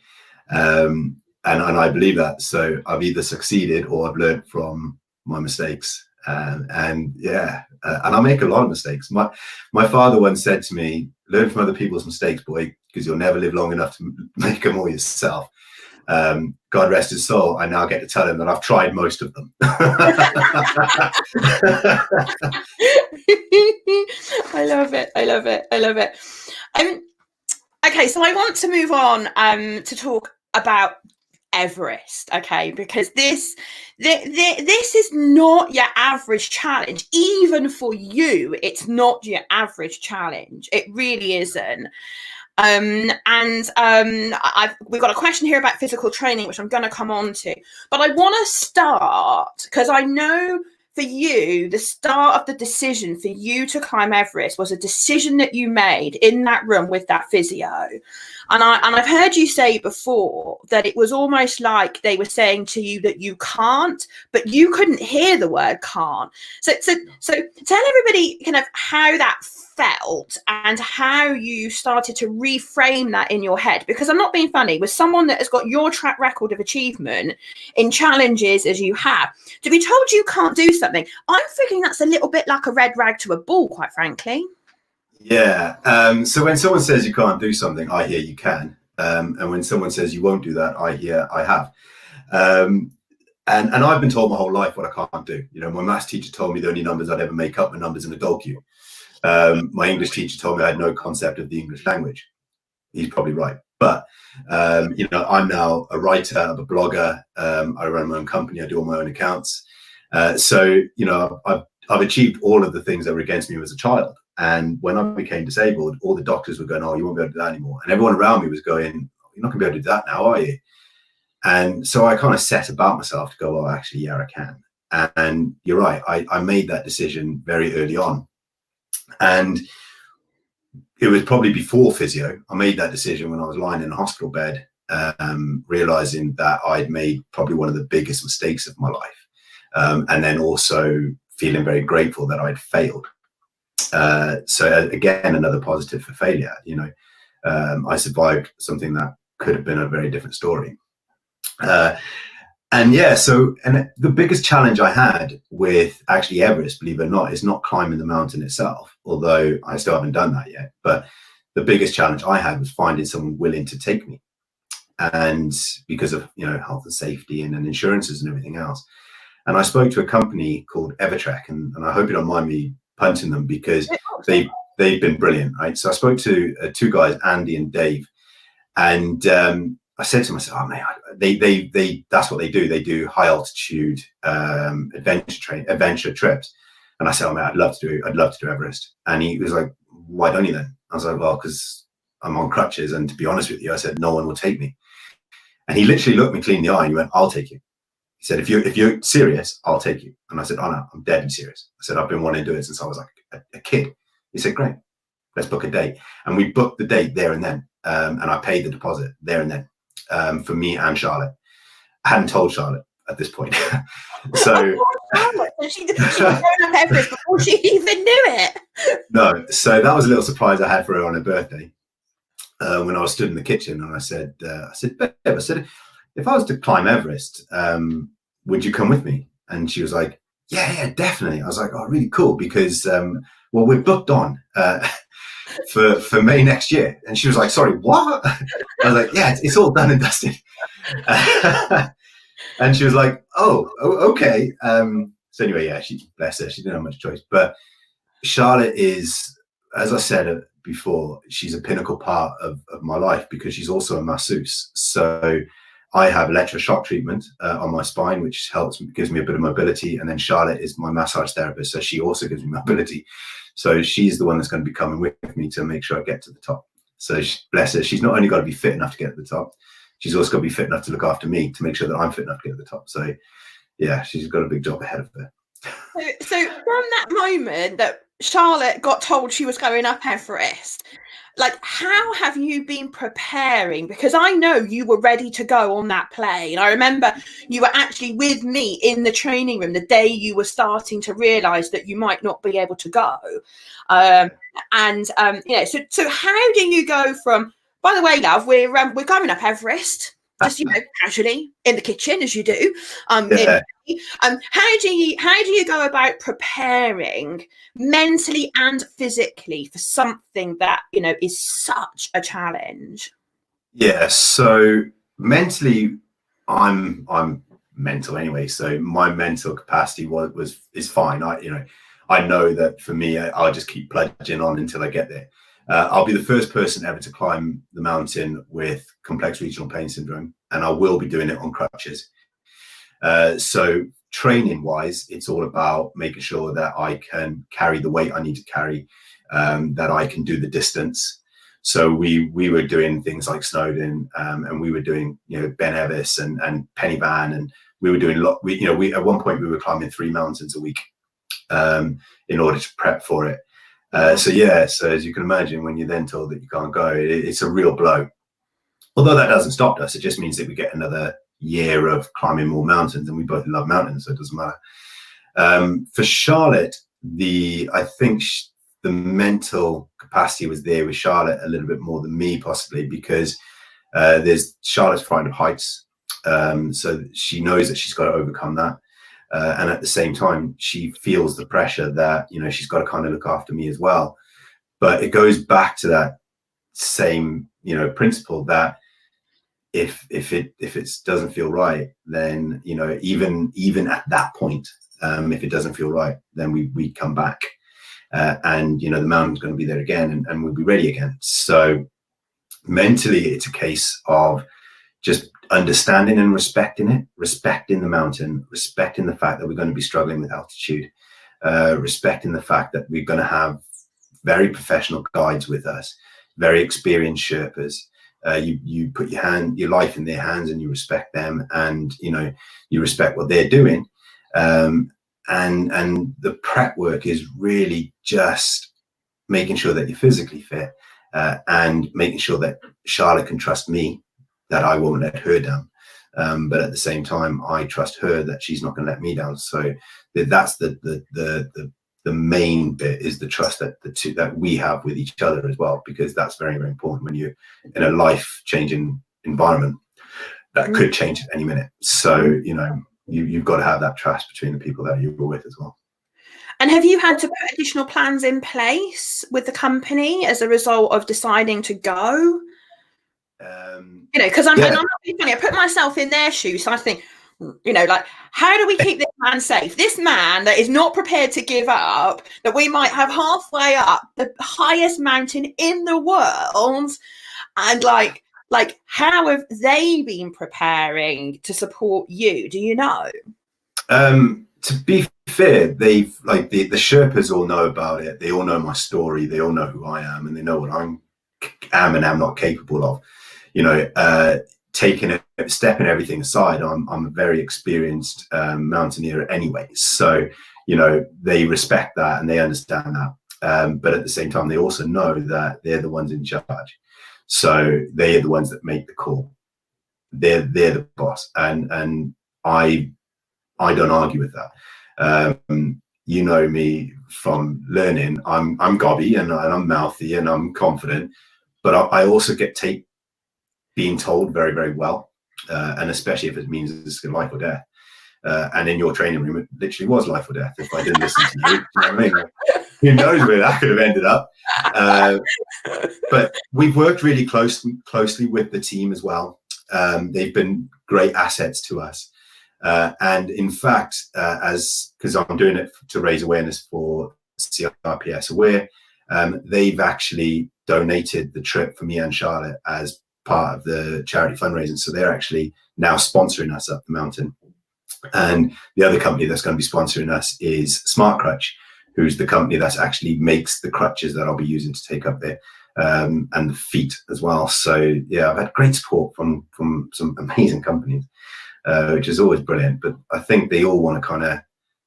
And I believe that. So I've either succeeded or I've learned from my mistakes. And I make a lot of mistakes. My father once said to me, learn from other people's mistakes, boy, because you'll never live long enough to make them all yourself. God rest his soul, I now get to tell him that I've tried most of them. I love it. Okay, so I want to move on to talk about Everest, okay, because this is not your average challenge. Even for you, it's not your average challenge. It really isn't. We've got a question here about physical training, which I'm going to come on to, but I want to start, because I know for you, the start of the decision for you to climb Everest was a decision that you made in that room with that physio. And I've heard you say before that it was almost like they were saying to you that you can't, but you couldn't hear the word can't. So tell everybody kind of how that felt and how you started to reframe that in your head, because I'm not being funny, with someone that has got your track record of achievement in challenges as you have, to be told you can't do something, I'm thinking that's a little bit like a red rag to a bull, quite frankly. Yeah. So when someone says you can't do something, I hear you can. And when someone says you won't do that, I hear I have. And I've been told my whole life what I can't do. My maths teacher told me the only numbers I'd ever make up were numbers in a doll cube. My English teacher told me I had no concept of the English language. He's probably right. But, I'm now a writer, I'm a blogger. I run my own company. I do all my own accounts. So I've achieved all of the things that were against me as a child. And when I became disabled, all the doctors were going, oh, you won't be able to do that anymore. And everyone around me was going, you're not going to be able to do that now, are you? And so I kind of set about myself to go, well, actually, yeah, I can. And you're right. I made that decision very early on. And it was probably before physio. I made that decision when I was lying in a hospital bed, realizing that I'd made probably one of the biggest mistakes of my life. And then also feeling very grateful that I'd failed. So again, another positive for failure. I survived something that could have been a very different story. And the biggest challenge I had with actually Everest, believe it or not, is not climbing the mountain itself, although I still haven't done that yet. But the biggest challenge I had was finding someone willing to take me. And because of, health and safety and insurances and everything else. And I spoke to a company called Everest, and I hope you don't mind me punting them, because they've been brilliant, right? So I spoke to two guys, Andy and Dave, and I said to myself, oh man, they that's what they do. They do high altitude adventure trips. And I said, oh man, I'd love to do Everest. And he was like, why don't you then? I was like, well, because I'm on crutches, and to be honest with you, I said, no one will take me. And he literally looked me clean in the eye and he went, I'll take you. He said, if you're serious, I'll take you. And I said, oh no, I'm deadly serious. I said, I've been wanting to do it since I was like a kid. He said, great, let's book a date. And we booked the date there and then. And I paid the deposit there and then for me and Charlotte. I hadn't told Charlotte at this point. So she was going up Everest before she even knew it. No, so that was a little surprise I had for her on her birthday. When I was stood in the kitchen, and I said, babe, I said, if I was to climb Everest, would you come with me? And she was like, yeah, definitely. I was like, oh, really cool, because well, we're booked on for May next year. And she was like, sorry, what? I was like, yeah, it's all done and dusted. And she was like, oh, okay. So anyway, yeah, bless her, she didn't have much choice. But Charlotte is, as I said before, she's a pinnacle part of my life, because she's also a masseuse. So I have electroshock treatment on my spine, which gives me a bit of mobility. And then Charlotte is my massage therapist, so she also gives me mobility. So she's the one that's going to be coming with me to make sure I get to the top. So bless her, she's not only got to be fit enough to get to the top, she's also got to be fit enough to look after me, to make sure that I'm fit enough to get to the top. So yeah, she's got a big job ahead of her. So from that moment that Charlotte got told she was going up Everest, like, how have you been preparing? Because I know you were ready to go on that plane. I remember you were actually with me in the training room the day you were starting to realize that you might not be able to go. So how do you go from, by the way, love, we're going up Everest, just, casually in the kitchen, as you do. How do you go about preparing mentally and physically for something that is such a challenge? Yeah, so mentally, I'm mental anyway, so my mental capacity is fine. I know that for me, I'll just keep plunging on until I get there. I'll be the first person ever to climb the mountain with complex regional pain syndrome, and I will be doing it on crutches. So training wise, it's all about making sure that I can carry the weight I need to carry, that I can do the distance. So we were doing things like Snowdon, and we were doing, Ben Nevis and Penny Van, and we were doing we at one point we were climbing 3 mountains a week in order to prep for it. So as you can imagine, when you're then told that you can't go, it's a real blow. Although that doesn't stop us, it just means that we get another year of climbing more mountains, and we both love mountains, so it doesn't matter. For Charlotte, I think the mental capacity was there with Charlotte a little bit more than me, possibly, because Charlotte's frightened of heights, so she knows that she's got to overcome that. And at the same time, she feels the pressure that, she's got to kind of look after me as well. But it goes back to that same, principle that if it doesn't feel right, then, even at that point, if it doesn't feel right, then we come back, and, the mountain's going to be there again, and we'll be ready again. So mentally, it's a case of just understanding and respecting it, respecting the mountain, respecting the fact that we're going to be struggling with altitude, respecting the fact that we're going to have very professional guides with us, very experienced Sherpas. You put your life in their hands, and you respect them, and you respect what they're doing. And the prep work is really just making sure that you're physically fit, and making sure that Charlotte can trust me, that I won't let her down, but at the same time, I trust her that she's not going to let me down. So that's the main bit, is the trust that we have with each other as well, because that's very, very important when you're in a life-changing environment that could change at any minute. So you've got to have that trust between the people that you're with as well. And have you had to put additional plans in place with the company as a result of deciding to go? Because I'm not being funny. I put myself in their shoes, so I think, You know, like, how do we keep this man safe? This man that is not prepared to give up, that we might have halfway up the highest mountain in the world. And like how have they been preparing to support you? Do you know? To be fair, they've like the Sherpas all know about it. They all know my story. They all know who I am, and they know what I am and am not capable of. You know, stepping everything aside, I'm a very experienced mountaineer anyway. So, you know, they respect that and they understand that. But at the same time, they also know that they're the ones in charge. So they are the ones that make the call. They're the boss, and I don't argue with that. You know me from learning. I'm gobby and I'm mouthy and I'm confident, but I also get being told very, very well, and especially if it means it's life or death. And in your training room, it literally was life or death if I didn't listen to you. You know what I mean? Who knows where that could have ended up? But we've worked really closely with the team as well. They've been great assets to us. And in fact, because I'm doing it to raise awareness for CRPS Aware, they've actually donated the trip for me and Charlotte as part of the charity fundraising. So they're actually now sponsoring us up the mountain. And the other company that's going to be sponsoring us is Smart Crutch, who's the company that actually makes the crutches that I'll be using to take up there, and the feet as well. So yeah, I've had great support from some amazing companies, which is always brilliant. But I think they all want to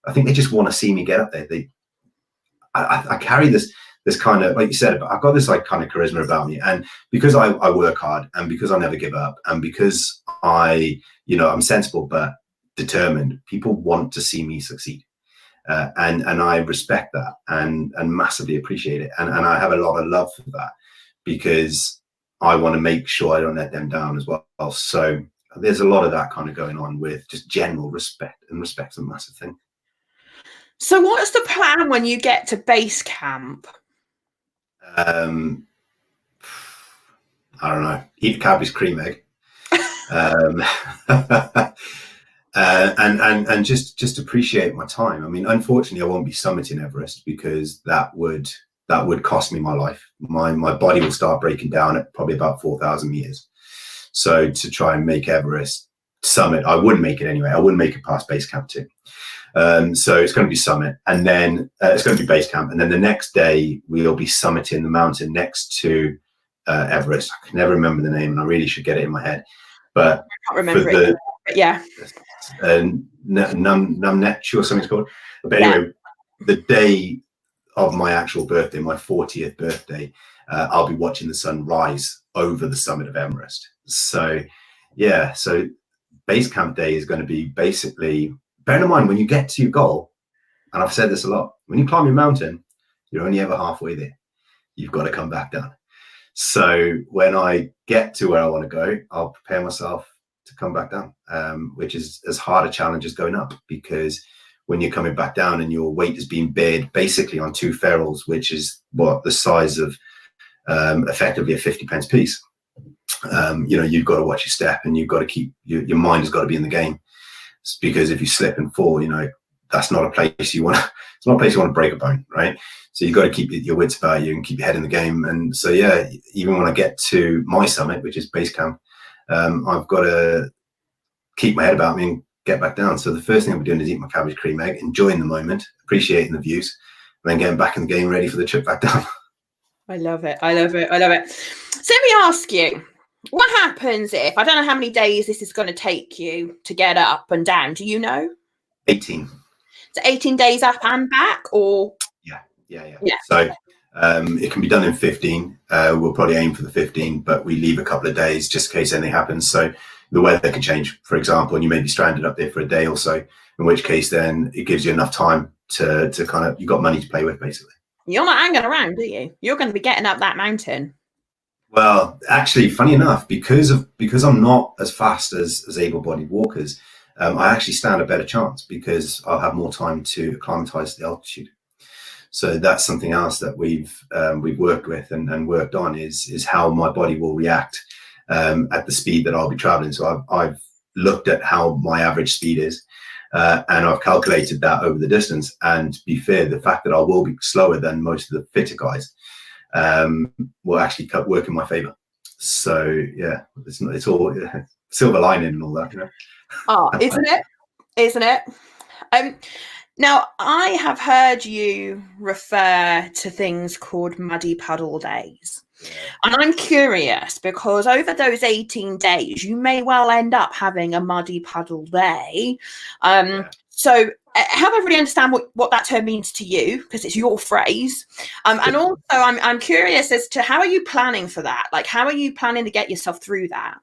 I think they just want to see me get up there. I carry this kind of, like you said, I've got this like kind of charisma about me, and because I work hard, and because I never give up, and because I'm sensible but determined, people want to see me succeed. And I respect that and massively appreciate it. And I have a lot of love for that, because I want to make sure I don't let them down as well. So there's a lot of that kind of going on with just general respect, and respect's a massive thing. So what's the plan when you get to base camp? I don't know. Eat a Cadbury's cream egg. And just appreciate my time. I mean, unfortunately, I won't be summiting Everest, because that would cost me my life. My body will start breaking down at probably about 4,000 meters. So to try and make Everest summit, I wouldn't make it anyway. I wouldn't make it past base camp 2. So it's going to be summit, and then it's going to be base camp, and then the next day we'll be summiting the mountain next to Everest. I can never remember the name, and I really should get it in my head. But I can't remember it. But yeah. Numnetch or something's called. But anyway, the day of my actual birthday, my 40th birthday, I'll be watching the sun rise over the summit of Everest. So yeah, so base camp day is going to be basically, bear in mind when you get to your goal, and I've said this a lot, when you climb your mountain, you're only ever halfway there. You've got to come back down. So when I get to where I want to go, I'll prepare myself to come back down, which is as hard a challenge as going up, because when you're coming back down and your weight is being bared basically on 2 ferrules, which is what the size of effectively a 50p piece. You've got to watch your step, and you've got to keep your mind has got to be in the game, because if you slip and fall, that's not a place you want. It's not a place you want to break a bone, right? So you've got to keep your wits about you and keep your head in the game. And so yeah, even when I get to my summit, which is base camp, I've got to keep my head about me and get back down. So the first thing I'll be doing is eat my Cadbury's cream egg, enjoying the moment, appreciating the views, and then getting back in the game, ready for the trip back down. I love it. I love it. I love it. So let me ask you, what happens if, I don't know how many days this is going to take you to get up and down. Do you know? 18. So 18 days up and back, or? Yeah. So it can be done in 15. We'll probably aim for the 15, but we leave a couple of days just in case anything happens. So the weather can change, for example, and you may be stranded up there for a day or so, in which case then it gives you enough time to kind of, you've got money to play with, basically. You're not hanging around, are you? You're going to be getting up that mountain. Well, actually, funny enough, because I'm not as fast as able-bodied walkers, I actually stand a better chance, because I'll have more time to acclimatize to the altitude. So that's something else that we've worked with and worked on is how my body will react at the speed that I'll be traveling. So I've looked at how my average speed is, and I've calculated that over the distance. And to be fair, the fact that I will be slower than most of the fitter guys will actually work in my favor. So yeah, it's all silver lining and all that, you know. Oh, isn't it? Now, I have heard you refer to things called muddy puddle days. Yeah. And I'm curious because over those 18 days, you may well end up having a muddy puddle day. So help everybody understand what that term means to you, because it's your phrase. And also, I'm curious as to how are you planning for that? Like, how are you planning to get yourself through that?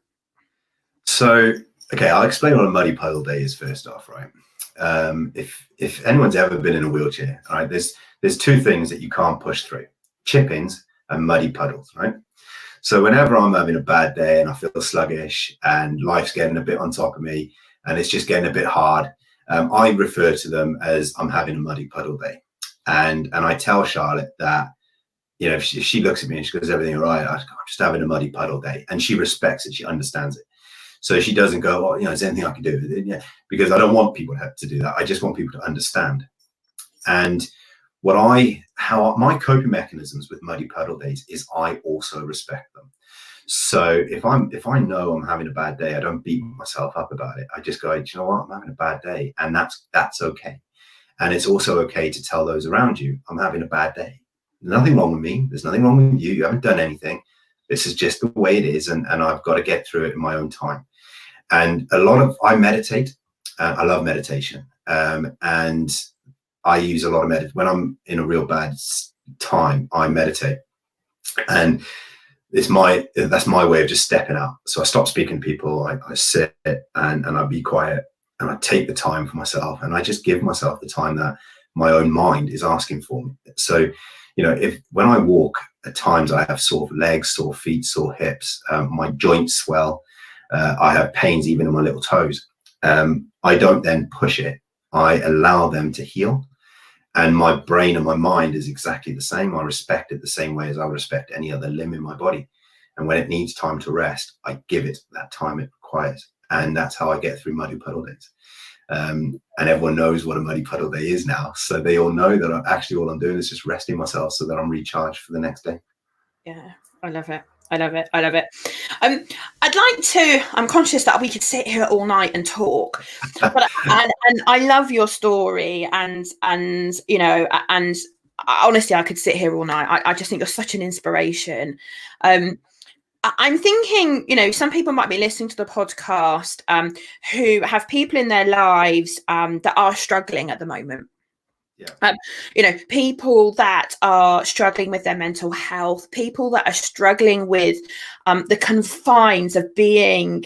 So, okay, I'll explain what a muddy puddle day is first off, right? If anyone's ever been in a wheelchair, all right, there's two things that you can't push through: chip-ins and muddy puddles, right? So whenever I'm having a bad day and I feel sluggish and life's getting a bit on top of me and it's just getting a bit hard, I refer to them as I'm having a muddy puddle day. And I tell Charlotte that, you know, if she looks at me and she goes, "Everything all right?" I'm just having a muddy puddle day. And she respects it. She understands it. So she doesn't go, "Well, you know, is there anything I can do?" Yeah, because I don't want people to do that. I just want people to understand. And how my coping mechanisms with muddy puddle days is I also respect them. So if I know I'm having a bad day, I don't beat myself up about it. I just go, "Do you know what? I'm having a bad day," and that's okay. And it's also okay to tell those around you, "I'm having a bad day. There's nothing wrong with me. There's nothing wrong with you. You haven't done anything. This is just the way it is, and I've got to get through it in my own time." And I meditate. I love meditation, and I use a lot of meditation when I'm in a real bad time. I meditate, and that's my way of just stepping out. So I stop speaking to people. I sit and I be quiet, and I take the time for myself, and I just give myself the time that my own mind is asking for me. So, you know, when I walk, at times I have sore legs, sore feet, sore hips, my joints swell. I have pains even in my little toes. I don't then push it. I allow them to heal. And my brain and my mind is exactly the same. I respect it the same way as I respect any other limb in my body. And when it needs time to rest, I give it that time it requires. And that's how I get through muddy puddle days. And everyone knows what a muddy puddle day is now. So they all know that all I'm doing is just resting myself so that I'm recharged for the next day. Yeah, I love it. I love it. I'm conscious that we could sit here all night and talk, but and I love your story, and you know, and honestly, I could sit here all night. I just think you're such an inspiration. I'm thinking, you know, some people might be listening to the podcast who have people in their lives that are struggling at the moment. Yeah. You know, people that are struggling with their mental health, people that are struggling with the confines of being,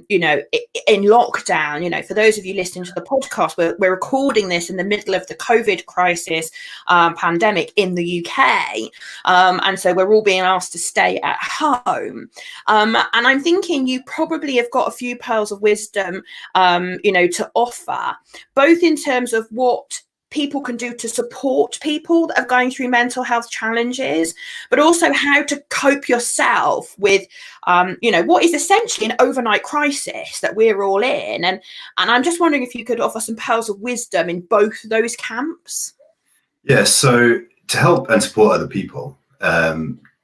you know, in lockdown. You know, for those of you listening to the podcast, we're recording this in the middle of the COVID crisis pandemic in the UK. And so we're all being asked to stay at home. And I'm thinking you probably have got a few pearls of wisdom, you know, to offer, both in terms of what people can do to support people that are going through mental health challenges, but also how to cope yourself with, you know, what is essentially an overnight crisis that we're all in. And I'm just wondering if you could offer some pearls of wisdom in both those camps. Yeah, so to help and support other people,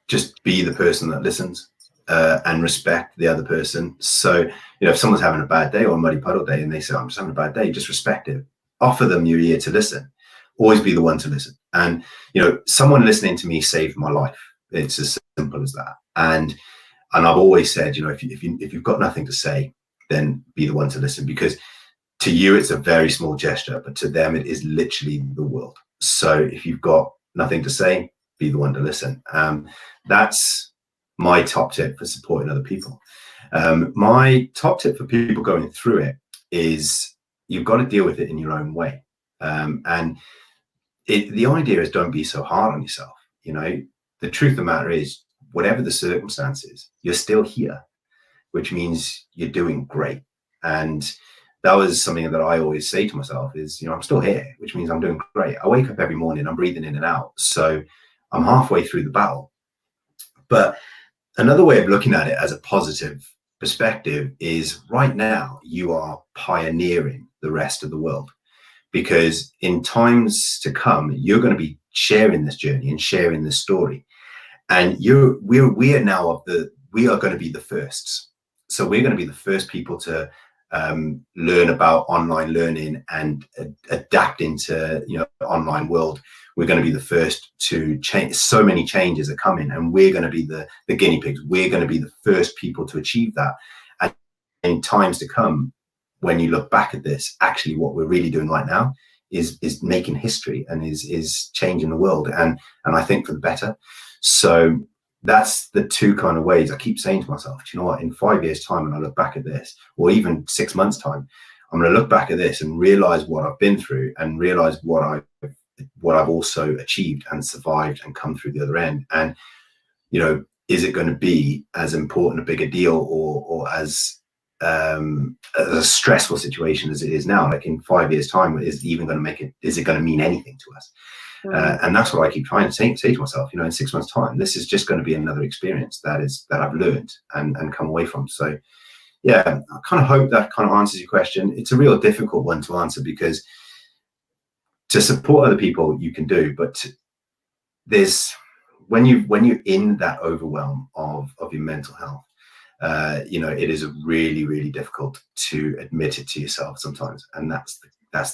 just be the person that listens and respect the other person. So, you know, if someone's having a bad day or a muddy puddle day and they say, "I'm just having a bad day," just respect it. Offer them your ear to listen. Always be the one to listen. And, you know, someone listening to me saved my life. It's as simple as that. And I've always said, you know, if you've got nothing to say, then be the one to listen, because to you it's a very small gesture, but to them it is literally the world. So if you've got nothing to say, be the one to listen. That's my top tip for supporting other people. My top tip for people going through it is, you've got to deal with it in your own way. And the idea is, don't be so hard on yourself. You know, the truth of the matter is, whatever the circumstances, you're still here, which means you're doing great. And that was something that I always say to myself is, you know, I'm still here, which means I'm doing great. I wake up every morning, I'm breathing in and out. So I'm halfway through the battle. But another way of looking at it as a positive perspective is right now you are pioneering the rest of the world, because in times to come you're going to be sharing this journey and sharing this story, and we are going to be the firsts. So we're going to be the first people to learn about online learning and adapt into online world. We're going to be the first to change. So many changes are coming, and we're going to be the guinea pigs. We're going to be the first people to achieve that. And in times to come, when you look back at this, actually what we're really doing right now is making history and is changing the world, and I think for the better. So that's the two kind of ways I keep saying to myself, do you know what, in 5 years time, when I look back at this, or even 6 months time, I'm going to look back at this and realize what I've been through, and realize what I've also achieved and survived and come through the other end. And is it going to be as important, a bigger deal, or as a stressful situation as it is now? Like in 5 years time, is it going to mean anything to us? And that's what I keep trying to say to myself, in 6 months time, this is just going to be another experience that I've learned and come away from. So yeah, I kind of hope that kind of answers your question. It's a real difficult one to answer, because to support other people you can do, but there's when you're in that overwhelm of your mental health, it is really, really difficult to admit it to yourself sometimes. And that's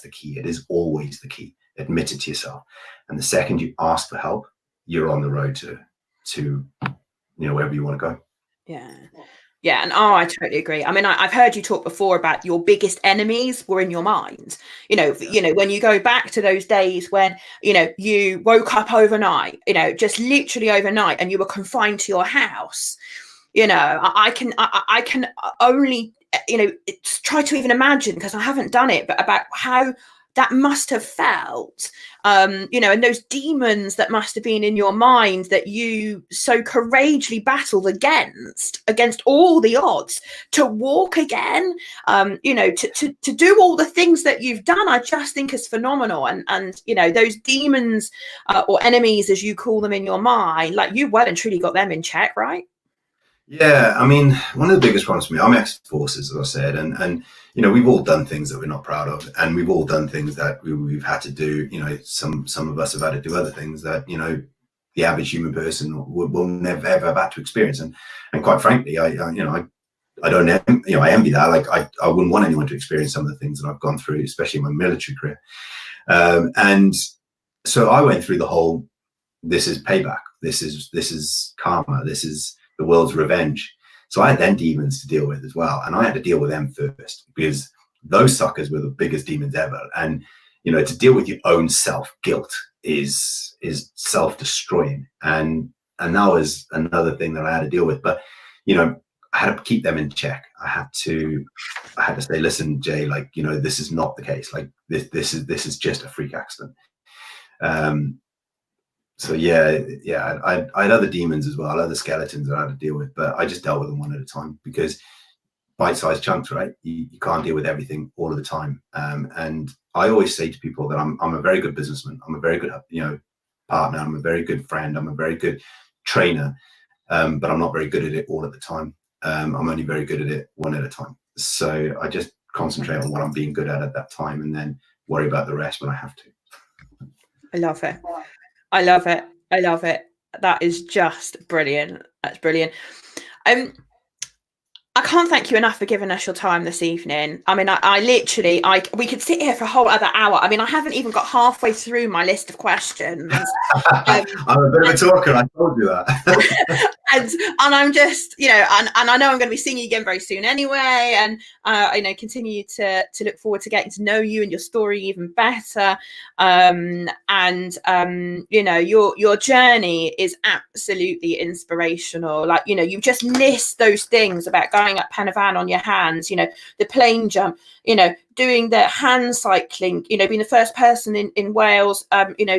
the key. It is always the key. Admit it to yourself. And the second you ask for help, you're on the road to wherever you want to go. Yeah, and I totally agree. I mean, I've heard you talk before about your biggest enemies were in your mind. When you go back to those days when you woke up overnight, just literally overnight, and you were confined to your house. I can only try to even imagine, because I haven't done it, but about how that must have felt, and those demons that must have been in your mind that you so courageously battled against all the odds to walk again, to do all the things that you've done. I just think is phenomenal. And those demons or enemies, as you call them in your mind, like, you well and truly got them in check, right? Yeah, I mean, one of the biggest problems for me, I'm ex-forces, as I said, and we've all done things that we're not proud of, and we've all done things that we've had to do. Some of us have had to do other things that the average human person will never ever have had to experience. And quite frankly, I don't I envy that. Like, I wouldn't want anyone to experience some of the things that I've gone through, especially in my military career. And so I went through the whole, this is payback, this is karma, this is the world's revenge. So I had then demons to deal with as well, and I had to deal with them first, because those suckers were the biggest demons ever. And to deal with your own self-guilt is self-destroying, and that was another thing that I had to deal with. But I had to keep them in check. I had to say, listen, Jay, like, this is not the case. Like, this is just a freak accident. So yeah, I had other demons as well, other skeletons that I had to deal with, but I just dealt with them one at a time, because bite-sized chunks, right? You can't deal with everything all of the time. And I always say to people that I'm a very good businessman. I'm a very good, partner. I'm a very good friend. I'm a very good trainer, but I'm not very good at it all at the time. I'm only very good at it one at a time. So I just concentrate on what I'm being good at that time, and then worry about the rest when I have to. I love it. I love it. I love it. That is just brilliant. That's brilliant. I can't thank you enough for giving us your time this evening. I mean, we could sit here for a whole other hour. I mean, I haven't even got halfway through my list of questions. I'm a bit of a talker, I told you that. and I'm just, and I know I'm going to be seeing you again very soon anyway. And, continue to look forward to getting to know you and your story even better. Your journey is absolutely inspirational. Like, you just list those things about going up Penavan on your hands, the plane jump, doing the hand cycling, being the first person in Wales,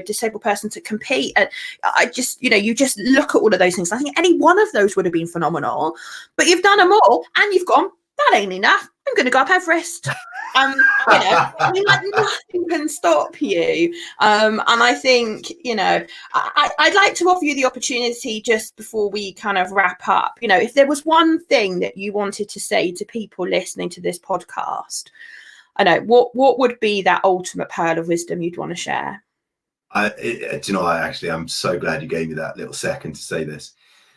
disabled person to compete. And I just, you just look at all of those things. I think any one of those would have been phenomenal, but you've done them all, and you've gone, that ain't enough. I'm going to go up Everest. Nothing can stop you. And I think, I'd like to offer you the opportunity just before we kind of wrap up. If there was one thing that you wanted to say to people listening to this podcast, what would be that ultimate pearl of wisdom you'd want to share? I'm so glad you gave me that little second to say this.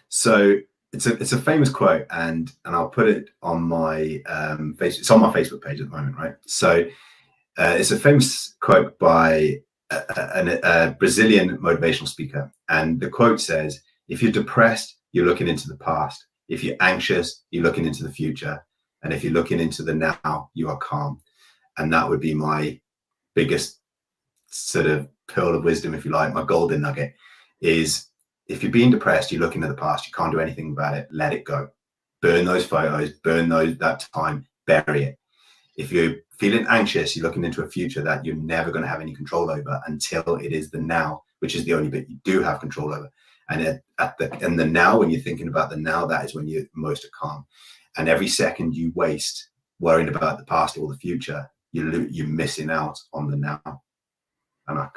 So it's a famous quote, and I'll put it on my it's on my Facebook page at the moment, right? So it's a famous quote by a Brazilian motivational speaker, and the quote says, "If you're depressed, you're looking into the past. If you're anxious, you're looking into the future. And if you're looking into the now, you are calm." And that would be my biggest sort of pearl of wisdom, if you like, my golden nugget, is if you're being depressed, you're looking at the past, you can't do anything about it, let it go. Burn those photos, burn that time, bury it. If you're feeling anxious, you're looking into a future that you're never going to have any control over until it is the now, which is the only bit you do have control over. And in the now, when you're thinking about the now, that is when you're most calm. And every second you waste worrying about the past or the future, you're missing out on the now. And I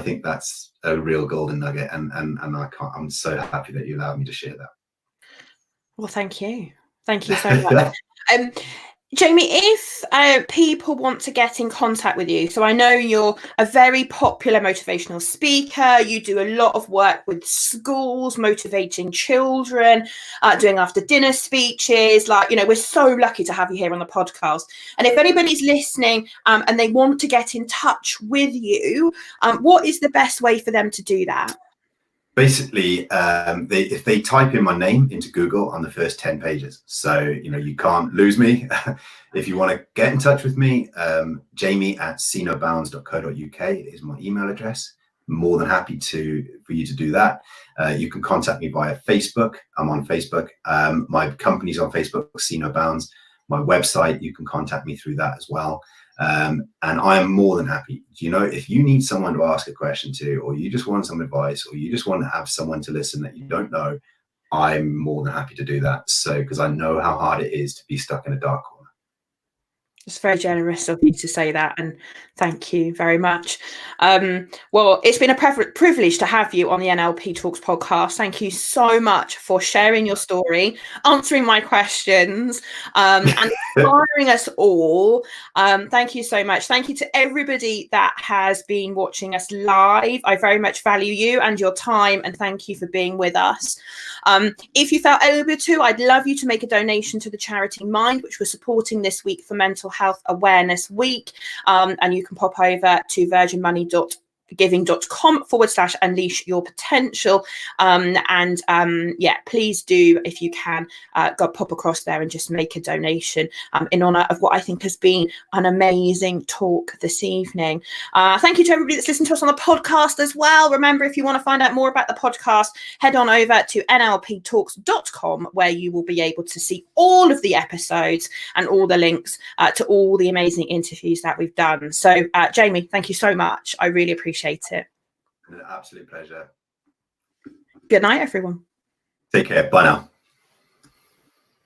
think that's a real golden nugget, and I'm so happy that you allowed me to share that. Well, thank you so much. Jamie, if people want to get in contact with you, so I know you're a very popular motivational speaker, you do a lot of work with schools, motivating children, doing after dinner speeches, we're so lucky to have you here on the podcast. And if anybody's listening and they want to get in touch with you, what is the best way for them to do that? Basically, if they type in my name into Google on the first 10 pages, so you can't lose me. If you want to get in touch with me, jamie@cnobounds.co.uk is my email address. I'm more than happy for you to do that. You can contact me via Facebook. I'm on Facebook. My company's on Facebook, See No Bounds. My website, you can contact me through that as well. And I am more than happy. If you need someone to ask a question to, or you just want some advice, or you just want to have someone to listen that you don't know, I'm more than happy to do that. So, because I know how hard it is to be stuck in a dark corner. It's very generous of you to say that, and thank you very much. Well, it's been a privilege to have you on the NLP Talks podcast. Thank you so much for sharing your story, answering my questions, and inspiring us all. Thank you so much. Thank you to everybody that has been watching us live. I very much value you and your time, and thank you for being with us. If you felt able to, I'd love you to make a donation to the charity Mind, which we're supporting this week for Mental Health Awareness Week, and you can pop over to virginmoney.giving.com/unleash your potential, please do, if you can, go pop across there and just make a donation in honor of what I think has been an amazing talk this evening. Thank you to everybody that's listened to us on the podcast as well. Remember, if you want to find out more about the podcast, head on over to nlptalks.com, where you will be able to see all of the episodes and all the links to all the amazing interviews that we've done. So Jamie, thank you so much. I really appreciate it. An absolute pleasure. Good night, everyone. Take care. Bye now.